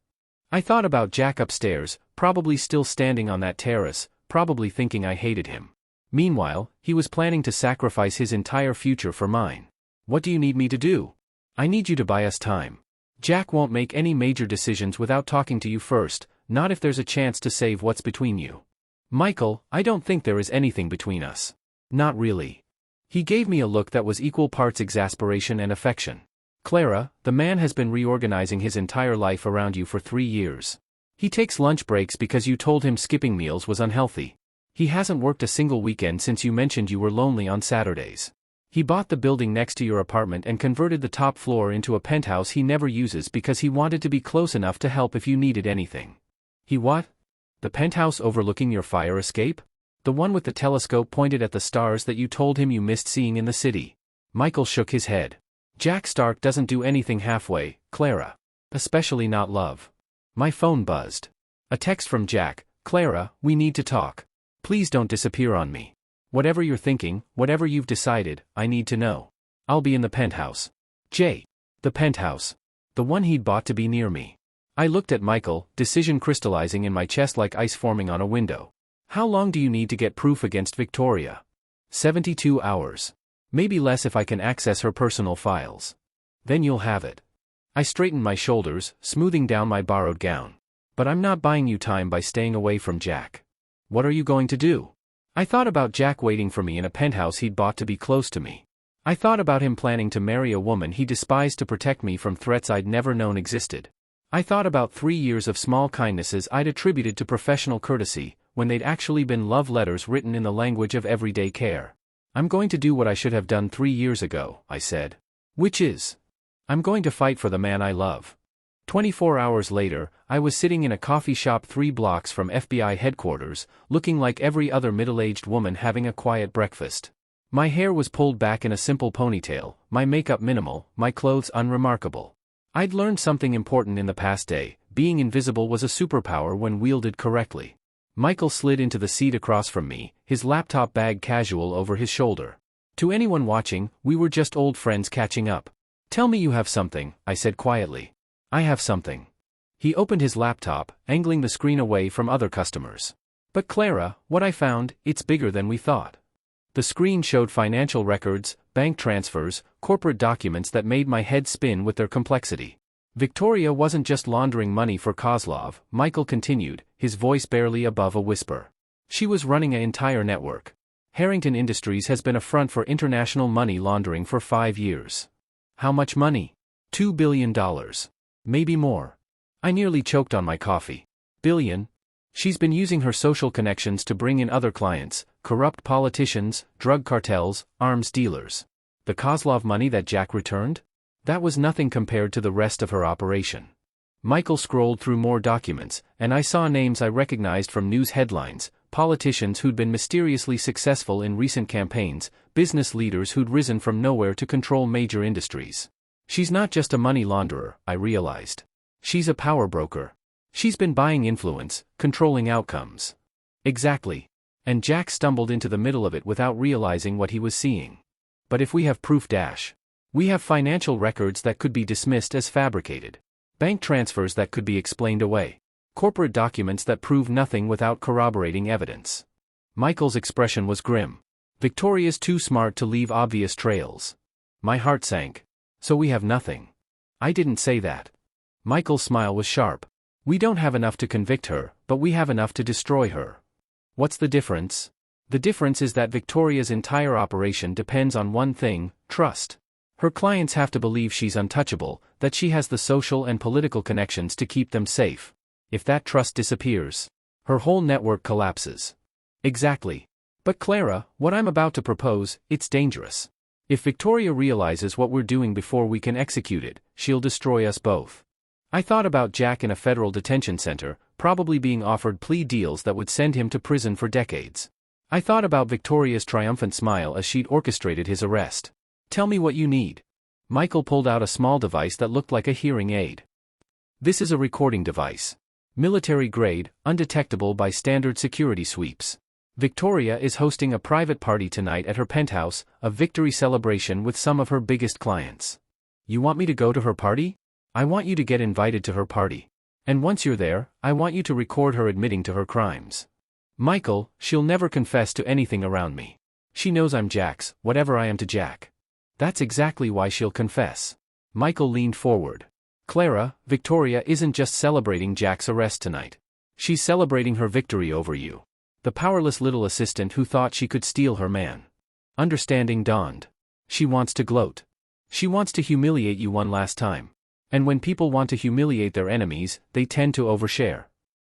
I thought about Jack upstairs, probably still standing on that terrace, probably thinking I hated him. Meanwhile, he was planning to sacrifice his entire future for mine. What do you need me to do? I need you to buy us time. Jack won't make any major decisions without talking to you first, not if there's a chance to save what's between you. Michael, I don't think there is anything between us. Not really. He gave me a look that was equal parts exasperation and affection. Clara, the man has been reorganizing his entire life around you for 3 years. He takes lunch breaks because you told him skipping meals was unhealthy. He hasn't worked a single weekend since you mentioned you were lonely on Saturdays. He bought the building next to your apartment and converted the top floor into a penthouse he never uses because he wanted to be close enough to help if you needed anything. He what? The penthouse overlooking your fire escape? The one with the telescope pointed at the stars that you told him you missed seeing in the city. Michael shook his head. Jack Stark doesn't do anything halfway, Clara. Especially not love. My phone buzzed. A text from Jack. Clara, we need to talk. Please don't disappear on me. Whatever you're thinking, whatever you've decided, I need to know. I'll be in the penthouse. J. The penthouse. The one he'd bought to be near me. I looked at Michael, decision crystallizing in my chest like ice forming on a window. How long do you need to get proof against Victoria? 72 hours. Maybe less if I can access her personal files. Then you'll have it. I straightened my shoulders, smoothing down my borrowed gown. But I'm not buying you time by staying away from Jack. What are you going to do? I thought about Jack waiting for me in a penthouse he'd bought to be close to me. I thought about him planning to marry a woman he despised to protect me from threats I'd never known existed. I thought about 3 years of small kindnesses I'd attributed to professional courtesy, when they'd actually been love letters written in the language of everyday care. I'm going to do what I should have done 3 years ago, I said. Which is? I'm going to fight for the man I love. 24 hours later, I was sitting in a coffee shop 3 blocks from FBI headquarters, looking like every other middle-aged woman having a quiet breakfast. My hair was pulled back in a simple ponytail, my makeup minimal, my clothes unremarkable. I'd learned something important in the past day: being invisible was a superpower when wielded correctly. Michael slid into the seat across from me, his laptop bag casual over his shoulder. To anyone watching, we were just old friends catching up. Tell me you have something, I said quietly. I have something. He opened his laptop, angling the screen away from other customers. But Clara, what I found, it's bigger than we thought. The screen showed financial records, bank transfers, corporate documents that made my head spin with their complexity. Victoria wasn't just laundering money for Kozlov, Michael continued, his voice barely above a whisper. She was running an entire network. Harrington Industries has been a front for international money laundering for 5 years. How much money? $2 billion. Maybe more. I nearly choked on my coffee. Billion? She's been using her social connections to bring in other clients, corrupt politicians, drug cartels, arms dealers. The Kozlov money that Jack returned? That was nothing compared to the rest of her operation. Michael scrolled through more documents, and I saw names I recognized from news headlines: politicians who'd been mysteriously successful in recent campaigns, business leaders who'd risen from nowhere to control major industries. She's not just a money launderer, I realized. She's a power broker. She's been buying influence, controlling outcomes. Exactly. And Jack stumbled into the middle of it without realizing what he was seeing. But if we have proof we have financial records that could be dismissed as fabricated. Bank transfers that could be explained away. Corporate documents that prove nothing without corroborating evidence. Michael's expression was grim. Victoria's too smart to leave obvious trails. My heart sank. So we have nothing. I didn't say that. Michael's smile was sharp. We don't have enough to convict her, but we have enough to destroy her. What's the difference? The difference is that Victoria's entire operation depends on one thing: trust. Her clients have to believe she's untouchable, that she has the social and political connections to keep them safe. If that trust disappears, her whole network collapses. Exactly. But Clara, what I'm about to propose, it's dangerous. If Victoria realizes what we're doing before we can execute it, she'll destroy us both. I thought about Jack in a federal detention center, probably being offered plea deals that would send him to prison for decades. I thought about Victoria's triumphant smile as she'd orchestrated his arrest. Tell me what you need. Michael pulled out a small device that looked like a hearing aid. This is a recording device. Military grade, undetectable by standard security sweeps. Victoria is hosting a private party tonight at her penthouse, a victory celebration with some of her biggest clients. You want me to go to her party? I want you to get invited to her party. And once you're there, I want you to record her admitting to her crimes. Michael, she'll never confess to anything around me. She knows I'm Jack's, whatever I am to Jack. That's exactly why she'll confess. Michael leaned forward. Clara, Victoria isn't just celebrating Jack's arrest tonight. She's celebrating her victory over you. The powerless little assistant who thought she could steal her man. Understanding dawned. She wants to gloat. She wants to humiliate you one last time. And when people want to humiliate their enemies, they tend to overshare.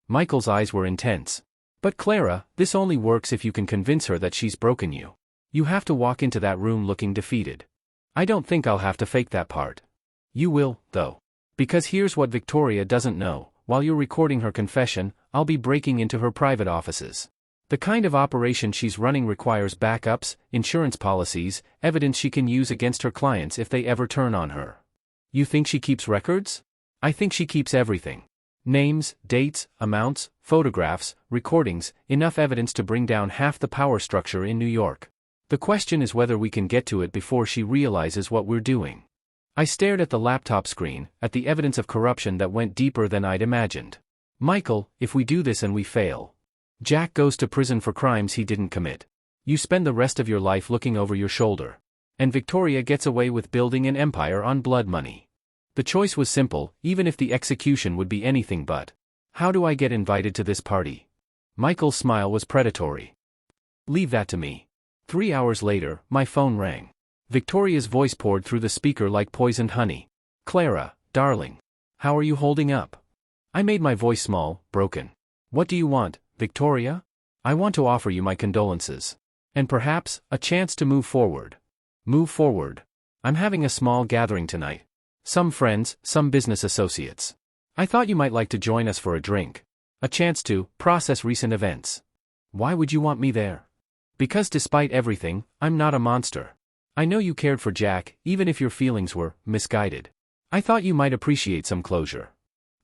Michael's eyes were intense. But Clara, this only works if you can convince her that she's broken you. You have to walk into that room looking defeated. I don't think I'll have to fake that part. You will, though. Because here's what Victoria doesn't know: while you're recording her confession, I'll be breaking into her private offices. The kind of operation she's running requires backups, insurance policies, evidence she can use against her clients if they ever turn on her. You think she keeps records? I think she keeps everything. Names, dates, amounts, photographs, recordings, enough evidence to bring down half the power structure in New York. The question is whether we can get to it before she realizes what we're doing. I stared at the laptop screen, at the evidence of corruption that went deeper than I'd imagined. Michael, if we do this and we fail, Jack goes to prison for crimes he didn't commit. You spend the rest of your life looking over your shoulder. And Victoria gets away with building an empire on blood money. The choice was simple, even if the execution would be anything but. How do I get invited to this party? Michael's smile was predatory. Leave that to me. 3 hours later, my phone rang. Victoria's voice poured through the speaker like poisoned honey. Clara, darling. How are you holding up? I made my voice small, broken. What do you want, Victoria? I want to offer you my condolences. And perhaps, a chance to move forward. Move forward. I'm having a small gathering tonight. Some friends, some business associates. I thought you might like to join us for a drink. A chance to process recent events. Why would you want me there? Because despite everything, I'm not a monster. I know you cared for Jack, even if your feelings were misguided. I thought you might appreciate some closure.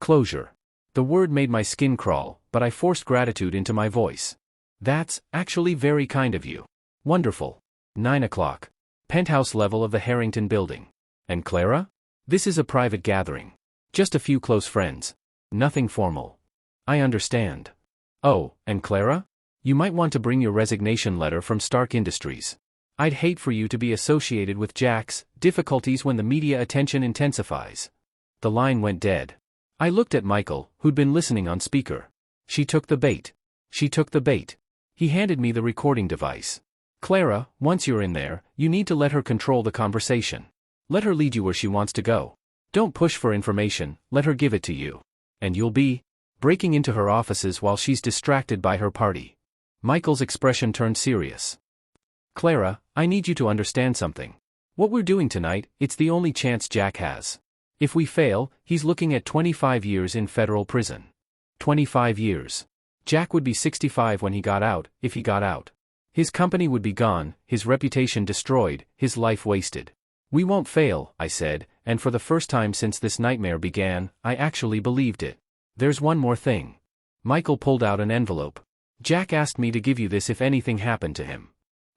Closure. The word made my skin crawl, but I forced gratitude into my voice. That's actually very kind of you. Wonderful. 9 o'clock. Penthouse level of the Harrington building. And Clara? This is a private gathering. Just a few close friends. Nothing formal. I understand. Oh, and Clara? You might want to bring your resignation letter from Stark Industries. I'd hate for you to be associated with Jack's difficulties when the media attention intensifies. The line went dead. I looked at Michael, who'd been listening on speaker. She took the bait. She took the bait. He handed me the recording device. Clara, once you're in there, you need to let her control the conversation. Let her lead you where she wants to go. Don't push for information, let her give it to you. And you'll be breaking into her offices while she's distracted by her party. Michael's expression turned serious. Clara, I need you to understand something. What we're doing tonight, it's the only chance Jack has. If we fail, he's looking at 25 years in federal prison. 25 years. Jack would be 65 when he got out, if he got out. His company would be gone, his reputation destroyed, his life wasted. We won't fail, I said, and for the first time since this nightmare began, I actually believed it. There's one more thing. Michael pulled out an envelope. Jack asked me to give you this if anything happened to him.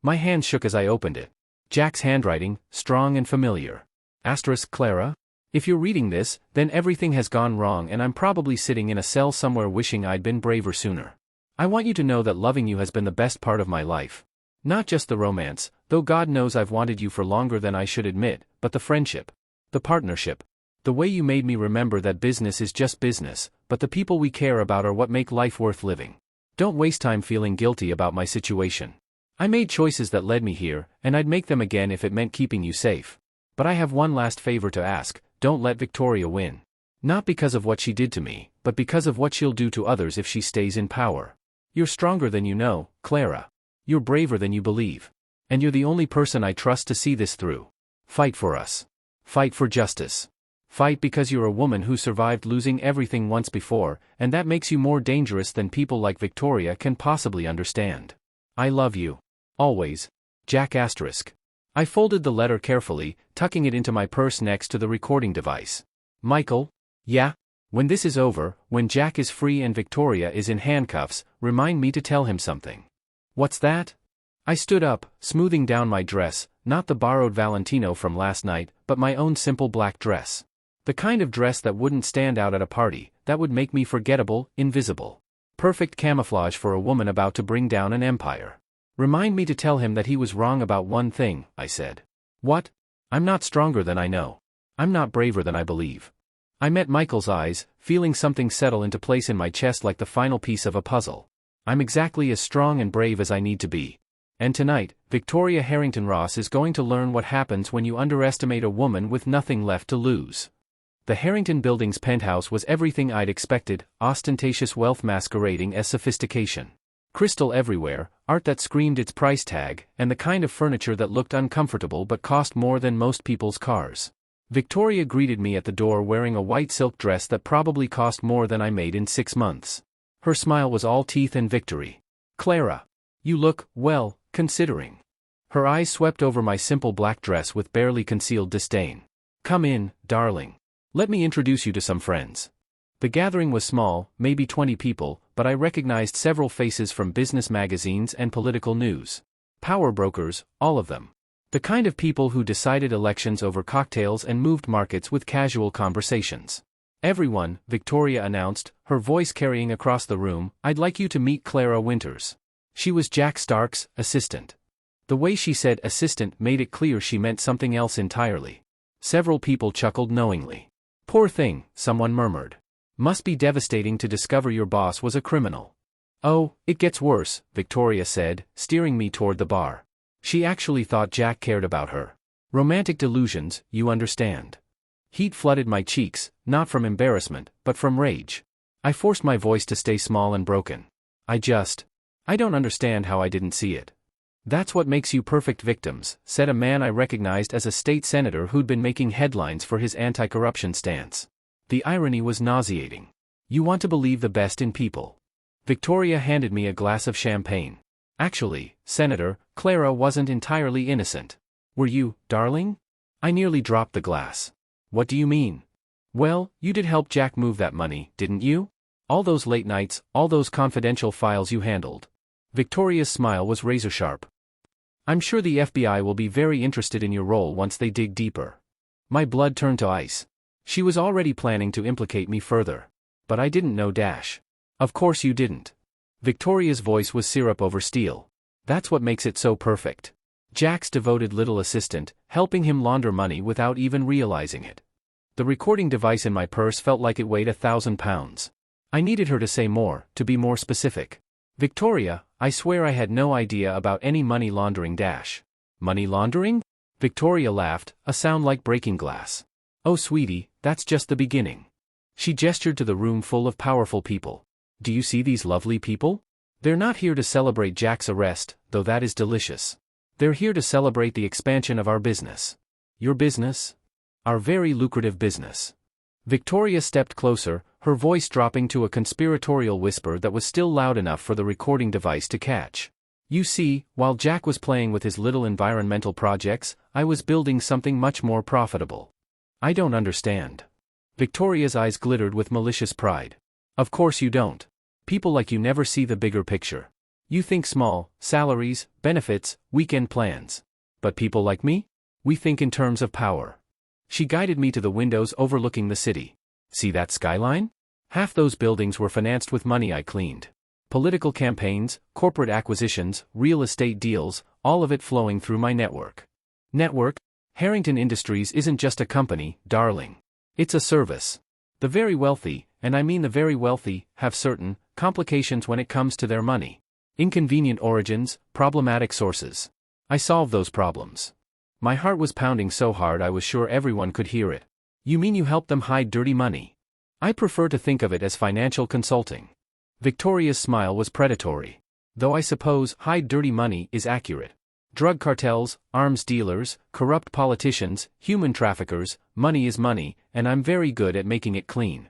My hand shook as I opened it. Jack's handwriting, strong and familiar. Asterisk Clara? If you're reading this, then everything has gone wrong and I'm probably sitting in a cell somewhere wishing I'd been braver sooner. I want you to know that loving you has been the best part of my life. Not just the romance, though God knows I've wanted you for longer than I should admit, but the friendship. The partnership. The way you made me remember that business is just business, but the people we care about are what make life worth living. Don't waste time feeling guilty about my situation. I made choices that led me here, and I'd make them again if it meant keeping you safe. But I have one last favor to ask, don't let Victoria win. Not because of what she did to me, but because of what she'll do to others if she stays in power. You're stronger than you know, Clara. You're braver than you believe. And you're the only person I trust to see this through. Fight for us. Fight for justice. Fight because you're a woman who survived losing everything once before, and that makes you more dangerous than people like Victoria can possibly understand. I love you. Always. Jack asterisk. I folded the letter carefully, tucking it into my purse next to the recording device. Michael? Yeah? When this is over, when Jack is free and Victoria is in handcuffs, remind me to tell him something. What's that? I stood up, smoothing down my dress, not the borrowed Valentino from last night, but my own simple black dress. The kind of dress that wouldn't stand out at a party, that would make me forgettable, invisible. Perfect camouflage for a woman about to bring down an empire. Remind me to tell him that he was wrong about one thing, I said. What? I'm not stronger than I know. I'm not braver than I believe. I met Michael's eyes, feeling something settle into place in my chest like the final piece of a puzzle. I'm exactly as strong and brave as I need to be. And tonight, Victoria Harrington Ross is going to learn what happens when you underestimate a woman with nothing left to lose. The Harrington Building's penthouse was everything I'd expected, ostentatious wealth masquerading as sophistication. Crystal everywhere, art that screamed its price tag, and the kind of furniture that looked uncomfortable but cost more than most people's cars. Victoria greeted me at the door wearing a white silk dress that probably cost more than I made in 6 months. Her smile was all teeth and victory. Clara. You look, well, considering. Her eyes swept over my simple black dress with barely concealed disdain. Come in, darling. Let me introduce you to some friends. The gathering was small, maybe 20 people, but I recognized several faces from business magazines and political news. Power brokers, all of them. The kind of people who decided elections over cocktails and moved markets with casual conversations. "Everyone," Victoria announced, her voice carrying across the room, "I'd like you to meet Clara Winters." She was Jack Stark's assistant. The way she said assistant made it clear she meant something else entirely. Several people chuckled knowingly. "Poor thing," someone murmured. "Must be devastating to discover your boss was a criminal." "Oh, it gets worse," Victoria said, steering me toward the bar. She actually thought Jack cared about her. Romantic delusions, you understand. Heat flooded my cheeks, not from embarrassment, but from rage. I forced my voice to stay small and broken. I don't understand how I didn't see it." "That's what makes you perfect victims," said a man I recognized as a state senator who'd been making headlines for his anti-corruption stance. The irony was nauseating. "You want to believe the best in people." Victoria handed me a glass of champagne. "Actually, Senator, Clara wasn't entirely innocent." "Were you, darling?" I nearly dropped the glass. "What do you mean?" "Well, you did help Jack move that money, didn't you? All those late nights, all those confidential files you handled." Victoria's smile was razor-sharp. "I'm sure the FBI will be very interested in your role once they dig deeper." My blood turned to ice. She was already planning to implicate me further. But I didn't know Dash. "Of course you didn't." Victoria's voice was syrup over steel. "That's what makes it so perfect. Jack's devoted little assistant, helping him launder money without even realizing it." The recording device in my purse felt like it weighed 1,000 pounds. I needed her to say more, to be more specific. "Victoria, I swear I had no idea about any money laundering Dash." "Money laundering?" Victoria laughed, a sound like breaking glass. "Oh sweetie, that's just the beginning." She gestured to the room full of powerful people. "Do you see these lovely people? They're not here to celebrate Jack's arrest, though that is delicious. They're here to celebrate the expansion of our business." "Your business?" "Our very lucrative business." Victoria stepped closer, her voice dropping to a conspiratorial whisper that was still loud enough for the recording device to catch. "You see, while Jack was playing with his little environmental projects, I was building something much more profitable." "I don't understand." Victoria's eyes glittered with malicious pride. "Of course you don't. People like you never see the bigger picture. You think small, salaries, benefits, weekend plans. But people like me? We think in terms of power." She guided me to the windows overlooking the city. "See that skyline? Half those buildings were financed with money I cleaned. Political campaigns, corporate acquisitions, real estate deals, all of it flowing through my network." "Network? Harrington Industries isn't just a company, darling. It's a service. The very wealthy, and I mean the very wealthy, have certain complications when it comes to their money. Inconvenient origins, problematic sources. I solve those problems." My heart was pounding so hard I was sure everyone could hear it. "You mean you help them hide dirty money?" "I prefer to think of it as financial consulting." Victoria's smile was predatory. "Though I suppose hide dirty money is accurate. Drug cartels, arms dealers, corrupt politicians, human traffickers, money is money, and I'm very good at making it clean."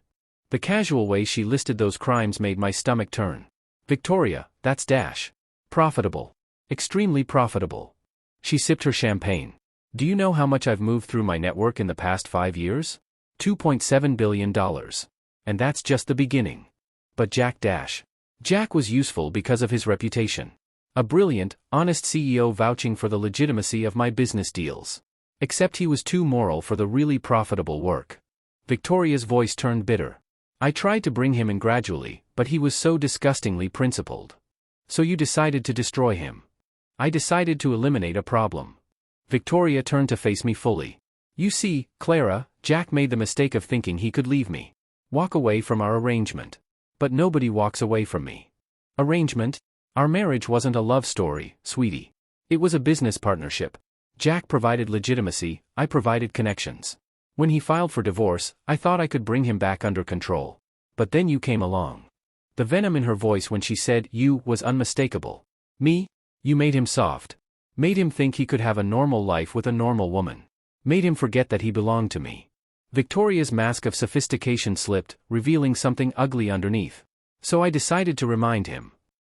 The casual way she listed those crimes made my stomach turn. "Victoria, that's Dash. Profitable. Extremely profitable." She sipped her champagne. "Do you know how much I've moved through my network in the past 5 years? $2.7 billion. And that's just the beginning." "But Jack Dash." "Jack was useful because of his reputation. A brilliant, honest CEO vouching for the legitimacy of my business deals. Except he was too moral for the really profitable work." Victoria's voice turned bitter. "I tried to bring him in gradually, but he was so disgustingly principled." "So you decided to destroy him." "I decided to eliminate a problem." Victoria turned to face me fully. "You see, Clara, Jack made the mistake of thinking he could leave me. Walk away from our arrangement. But nobody walks away from me." "Arrangement? Our marriage wasn't a love story, sweetie. It was a business partnership. Jack provided legitimacy, I provided connections. When he filed for divorce, I thought I could bring him back under control. But then you came along." The venom in her voice when she said "you" was unmistakable. "Me? You made him soft. Made him think he could have a normal life with a normal woman. Made him forget that he belonged to me." Victoria's mask of sophistication slipped, revealing something ugly underneath. "So I decided to remind him.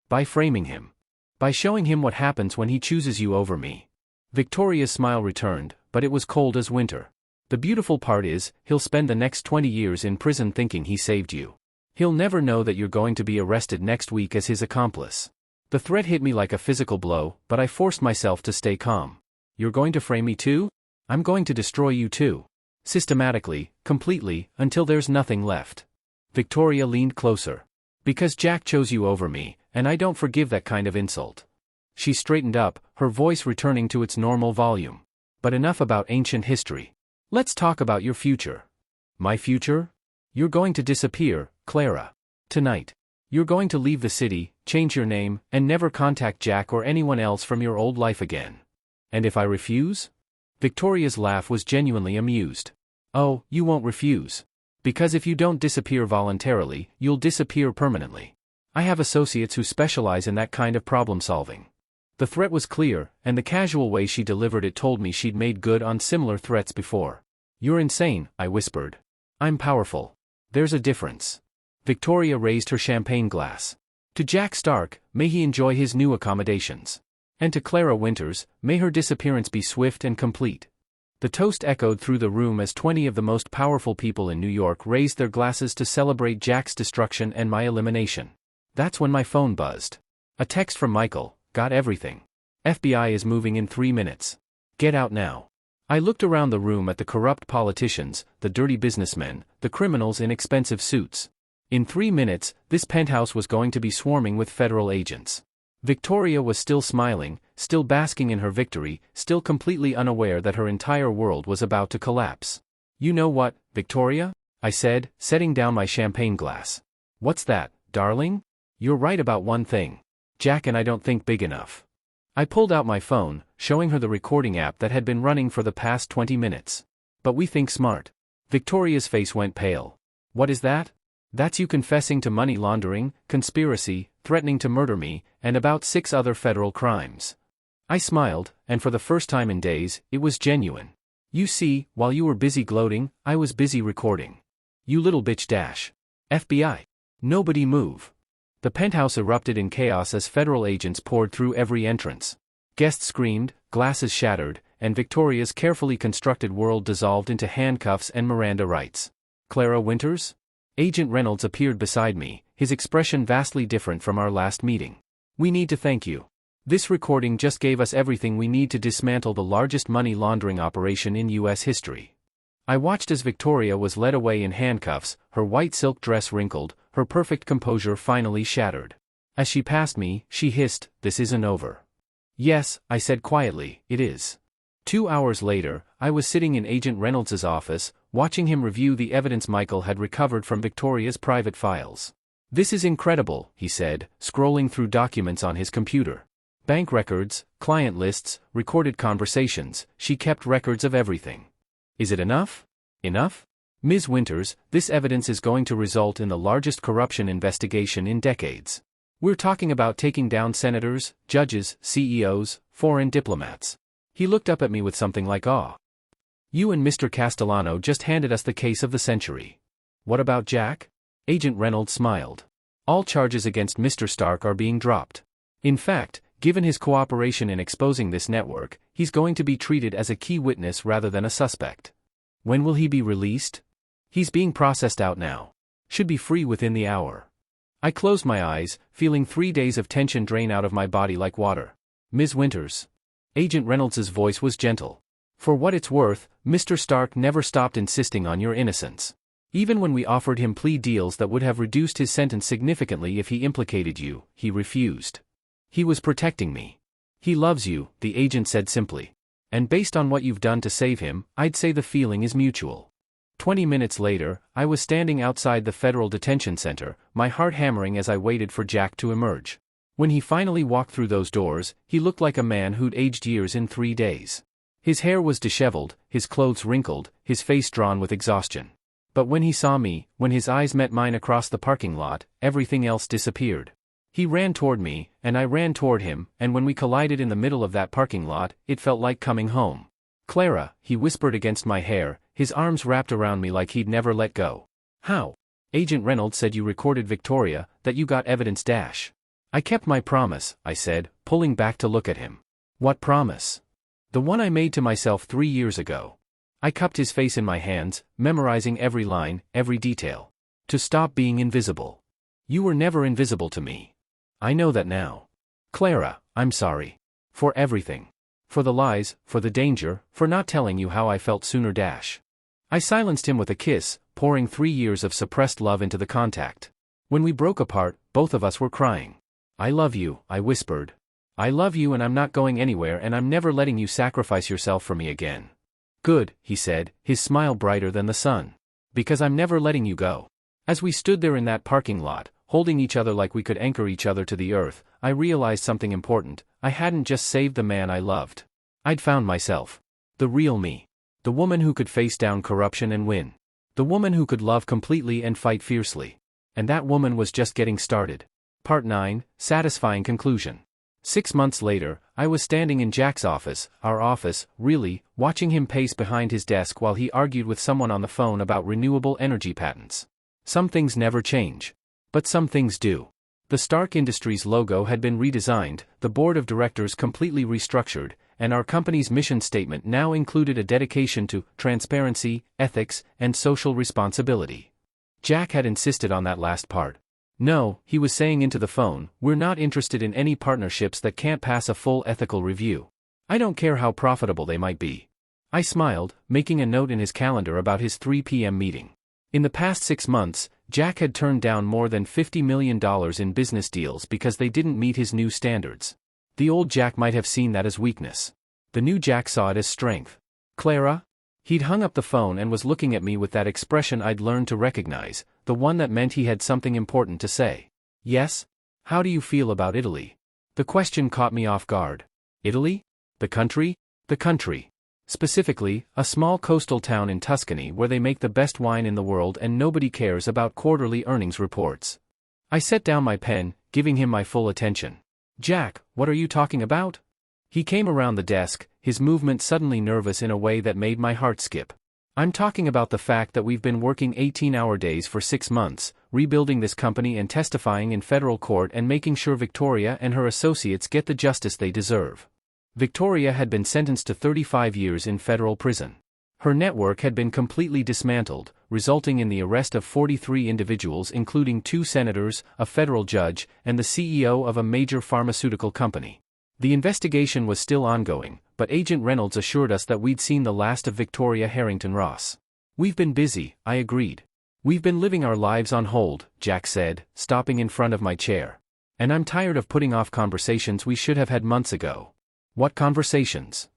By framing him. By showing him what happens when he chooses you over me." Victoria's smile returned, but it was cold as winter. The beautiful part is, he'll spend the next 20 years in prison thinking he saved you. He'll never know that you're going to be arrested next week as his accomplice. The threat hit me like a physical blow, but I forced myself to stay calm. You're going to frame me too? I'm going to destroy you too. Systematically, completely, until there's nothing left. Victoria leaned closer. Because Jack chose you over me, and I don't forgive that kind of insult. She straightened up, her voice returning to its normal volume. But enough about ancient history. Let's talk about your future. My future? You're going to disappear, Clara. Tonight. You're going to leave the city, change your name, and never contact Jack or anyone else from your old life again. And if I refuse? Victoria's laugh was genuinely amused. Oh, you won't refuse. Because if you don't disappear voluntarily, you'll disappear permanently. I have associates who specialize in that kind of problem solving. The threat was clear, and the casual way she delivered it told me she'd made good on similar threats before. You're insane, I whispered. I'm powerful. There's a difference. Victoria raised her champagne glass. To Jack Stark, may he enjoy his new accommodations. And to Clara Winters, may her disappearance be swift and complete. The toast echoed through the room as 20 of the most powerful people in New York raised their glasses to celebrate Jack's destruction and my elimination. That's when my phone buzzed. A text from Michael. Got everything. FBI is moving in 3 minutes. Get out now. I looked around the room at the corrupt politicians, the dirty businessmen, the criminals in expensive suits. In 3 minutes, this penthouse was going to be swarming with federal agents. Victoria was still smiling, still basking in her victory, still completely unaware that her entire world was about to collapse. You know what, Victoria? I said, setting down my champagne glass. What's that, darling? You're right about one thing. Jack and I don't think big enough. I pulled out my phone, showing her the recording app that had been running for the past 20 minutes. But we think smart. Victoria's face went pale. What is that? That's you confessing to money laundering, conspiracy, threatening to murder me, and about 6 other federal crimes. I smiled, and for the first time in days, it was genuine. You see, while you were busy gloating, I was busy recording. You little bitch dash. FBI. Nobody move. The penthouse erupted in chaos as federal agents poured through every entrance. Guests screamed, glasses shattered, and Victoria's carefully constructed world dissolved into handcuffs and Miranda rights. Clara Winters? Agent Reynolds appeared beside me, his expression vastly different from our last meeting. We need to thank you. This recording just gave us everything we need to dismantle the largest money laundering operation in U.S. history. I watched as Victoria was led away in handcuffs, her white silk dress wrinkled, her perfect composure finally shattered. As she passed me, she hissed, "This isn't over." Yes, I said quietly, it is. 2 hours later, I was sitting in Agent Reynolds' office, watching him review the evidence Michael had recovered from Victoria's private files. This is incredible, he said, scrolling through documents on his computer. Bank records, client lists, recorded conversations, she kept records of everything. Is it enough? Enough? Ms. Winters, this evidence is going to result in the largest corruption investigation in decades. We're talking about taking down senators, judges, CEOs, foreign diplomats. He looked up at me with something like awe. You and Mr. Castellano just handed us the case of the century. What about Jack? Agent Reynolds smiled. All charges against Mr. Stark are being dropped. In fact, given his cooperation in exposing this network, he's going to be treated as a key witness rather than a suspect. When will he be released? He's being processed out now. Should be free within the hour. I closed my eyes, feeling 3 days of tension drain out of my body like water. Ms. Winters. Agent Reynolds' voice was gentle. For what it's worth, Mr. Stark never stopped insisting on your innocence. Even when we offered him plea deals that would have reduced his sentence significantly if he implicated you, he refused. He was protecting me. He loves you, the agent said simply. And based on what you've done to save him, I'd say the feeling is mutual. 20 minutes later, I was standing outside the federal detention center, my heart hammering as I waited for Jack to emerge. When he finally walked through those doors, he looked like a man who'd aged years in 3 days. His hair was disheveled, his clothes wrinkled, his face drawn with exhaustion. But when he saw me, when his eyes met mine across the parking lot, everything else disappeared. He ran toward me, and I ran toward him, and when we collided in the middle of that parking lot, it felt like coming home. Clara, he whispered against my hair, his arms wrapped around me like he'd never let go. How? Agent Reynolds said you recorded Victoria, that you got evidence dash. I kept my promise, I said, pulling back to look at him. What promise? The one I made to myself 3 years ago. I cupped his face in my hands, memorizing every line, every detail. To stop being invisible. You were never invisible to me. I know that now. Clara, I'm sorry. For everything. For the lies, for the danger, for not telling you how I felt sooner. I silenced him with a kiss, pouring 3 years of suppressed love into the contact. When we broke apart, both of us were crying. I love you, I whispered. I love you and I'm not going anywhere and I'm never letting you sacrifice yourself for me again. Good, he said, his smile brighter than the sun. Because I'm never letting you go. As we stood there in that parking lot, holding each other like we could anchor each other to the earth, I realized something important. I hadn't just saved the man I loved. I'd found myself. The real me. The woman who could face down corruption and win. The woman who could love completely and fight fiercely. And that woman was just getting started. Part 9, Satisfying Conclusion. 6 months later, I was standing in Jack's office, our office, really, watching him pace behind his desk while he argued with someone on the phone about renewable energy patents. Some things never change. But some things do. The Stark Industries logo had been redesigned, the board of directors completely restructured, and our company's mission statement now included a dedication to transparency, ethics, and social responsibility. Jack had insisted on that last part. No, he was saying into the phone, we're not interested in any partnerships that can't pass a full ethical review. I don't care how profitable they might be. I smiled, making a note in his calendar about his 3 p.m. meeting. In the past 6 months, Jack had turned down more than $50 million in business deals because they didn't meet his new standards. The old Jack might have seen that as weakness. The new Jack saw it as strength. Clara? He'd hung up the phone and was looking at me with that expression I'd learned to recognize, the one that meant he had something important to say. Yes? How do you feel about Italy? The question caught me off guard. Italy? The country? The country. Specifically, a small coastal town in Tuscany where they make the best wine in the world and nobody cares about quarterly earnings reports. I set down my pen, giving him my full attention. Jack, what are you talking about? He came around the desk, his movement suddenly nervous in a way that made my heart skip. I'm talking about the fact that we've been working 18-hour days for 6 months, rebuilding this company and testifying in federal court and making sure Victoria and her associates get the justice they deserve. Victoria had been sentenced to 35 years in federal prison. Her network had been completely dismantled, resulting in the arrest of 43 individuals including 2 senators, a federal judge, and the CEO of a major pharmaceutical company. The investigation was still ongoing, but Agent Reynolds assured us that we'd seen the last of Victoria Harrington Ross. We've been busy, I agreed. We've been living our lives on hold, Jack said, stopping in front of my chair. And I'm tired of putting off conversations we should have had months ago. What conversations?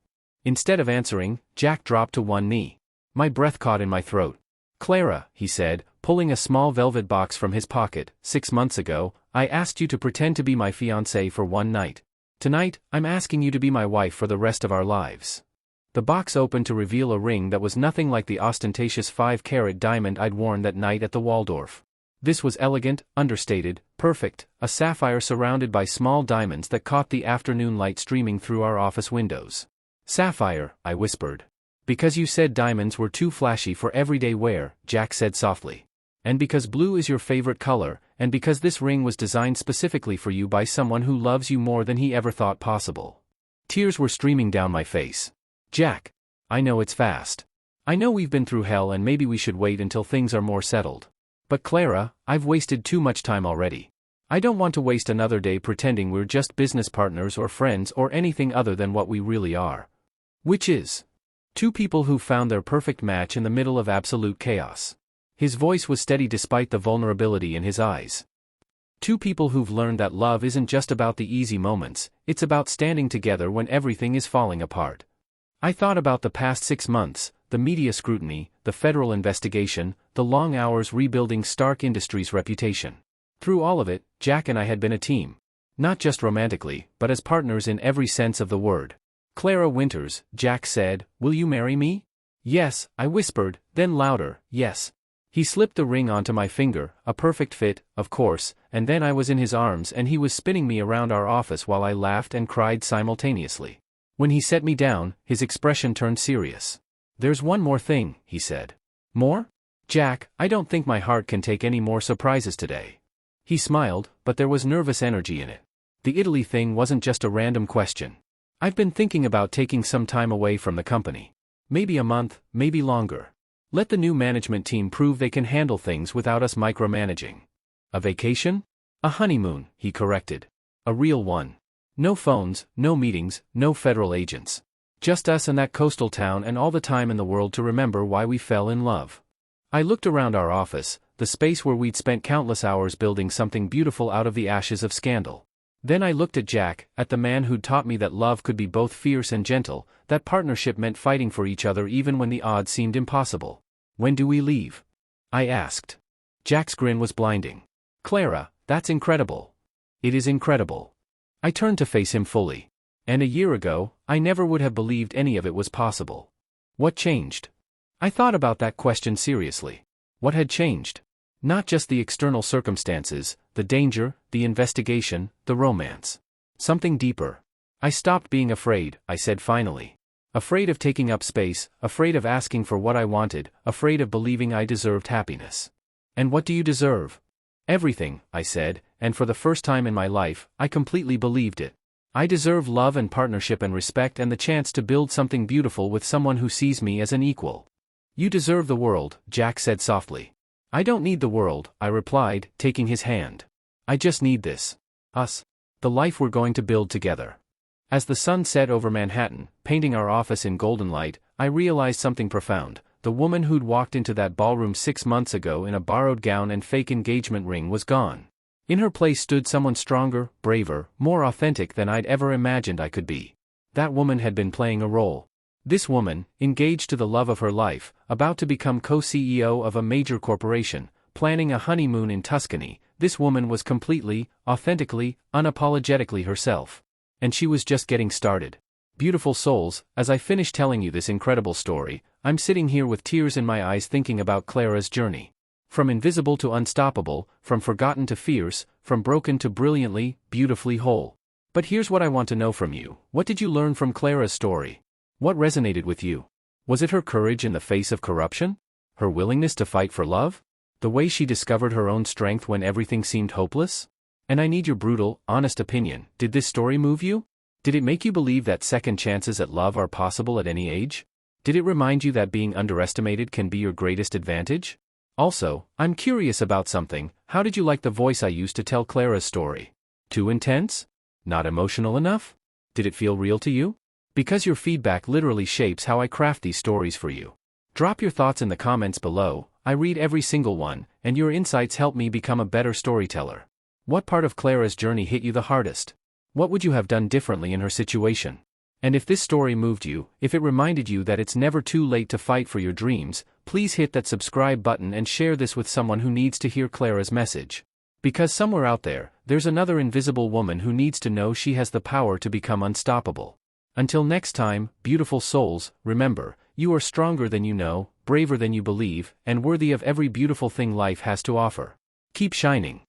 Instead of answering, Jack dropped to one knee. My breath caught in my throat. Clara, he said, pulling a small velvet box from his pocket, 6 months ago, I asked you to pretend to be my fiancée for one night. Tonight, I'm asking you to be my wife for the rest of our lives. The box opened to reveal a ring that was nothing like the ostentatious 5-carat diamond I'd worn that night at the Waldorf. This was elegant, understated, perfect, a sapphire surrounded by small diamonds that caught the afternoon light streaming through our office windows. Sapphire, I whispered. Because you said diamonds were too flashy for everyday wear, Jack said softly. And because blue is your favorite color, and because this ring was designed specifically for you by someone who loves you more than he ever thought possible. Tears were streaming down my face. Jack, I know it's fast. I know we've been through hell and maybe we should wait until things are more settled. But Clara, I've wasted too much time already. I don't want to waste another day pretending we're just business partners or friends or anything other than what we really are. Which is 2 people who found their perfect match in the middle of absolute chaos. His voice was steady despite the vulnerability in his eyes. 2 people who've learned that love isn't just about the easy moments, it's about standing together when everything is falling apart. I thought about the past 6 months, the media scrutiny, the federal investigation, the long hours rebuilding Stark Industries' reputation. Through all of it, Jack and I had been a team. Not just romantically, but as partners in every sense of the word. Clara Winters, Jack said, will you marry me? Yes, I whispered, then louder, yes. He slipped the ring onto my finger, a perfect fit, of course, and then I was in his arms and he was spinning me around our office while I laughed and cried simultaneously. When he set me down, his expression turned serious. There's one more thing, he said. More? Jack, I don't think my heart can take any more surprises today. He smiled, but there was nervous energy in it. The Italy thing wasn't just a random question. I've been thinking about taking some time away from the company. Maybe a month, maybe longer. Let the new management team prove they can handle things without us micromanaging. A vacation? A honeymoon, he corrected. A real one. No phones, no meetings, no federal agents. Just us and that coastal town and all the time in the world to remember why we fell in love. I looked around our office, the space where we'd spent countless hours building something beautiful out of the ashes of scandal. Then I looked at Jack, at the man who'd taught me that love could be both fierce and gentle, that partnership meant fighting for each other even when the odds seemed impossible. When do we leave? I asked. Jack's grin was blinding. Clara, that's incredible. It is incredible. I turned to face him fully. And a year ago, I never would have believed any of it was possible. What changed? I thought about that question seriously. What had changed? Not just the external circumstances, the danger, the investigation, the romance. Something deeper. I stopped being afraid, I said finally. Afraid of taking up space, afraid of asking for what I wanted, afraid of believing I deserved happiness. And what do you deserve? Everything, I said, and for the first time in my life, I completely believed it. I deserve love and partnership and respect and the chance to build something beautiful with someone who sees me as an equal. You deserve the world, Jack said softly. I don't need the world, I replied, taking his hand. I just need this. Us. The life we're going to build together. As the sun set over Manhattan, painting our office in golden light, I realized something profound. The woman who'd walked into that ballroom 6 months ago in a borrowed gown and fake engagement ring was gone. In her place stood someone stronger, braver, more authentic than I'd ever imagined I could be. That woman had been playing a role. This woman, engaged to the love of her life, about to become co-CEO of a major corporation, planning a honeymoon in Tuscany, this woman was completely, authentically, unapologetically herself. And she was just getting started. Beautiful souls, as I finish telling you this incredible story, I'm sitting here with tears in my eyes thinking about Clara's journey. From invisible to unstoppable, from forgotten to fierce, from broken to brilliantly, beautifully whole. But here's what I want to know from you. What did you learn from Clara's story? What resonated with you? Was it her courage in the face of corruption? Her willingness to fight for love? The way she discovered her own strength when everything seemed hopeless? And I need your brutal, honest opinion. Did this story move you? Did it make you believe that second chances at love are possible at any age? Did it remind you that being underestimated can be your greatest advantage? Also, I'm curious about something. How did you like the voice I used to tell Clara's story? Too intense? Not emotional enough? Did it feel real to you? Because your feedback literally shapes how I craft these stories for you. Drop your thoughts in the comments below. I read every single one, and your insights help me become a better storyteller. What part of Clara's journey hit you the hardest? What would you have done differently in her situation? And if this story moved you, if it reminded you that it's never too late to fight for your dreams, please hit that subscribe button and share this with someone who needs to hear Clara's message. Because somewhere out there, there's another invisible woman who needs to know she has the power to become unstoppable. Until next time, beautiful souls, remember, you are stronger than you know, braver than you believe, and worthy of every beautiful thing life has to offer. Keep shining.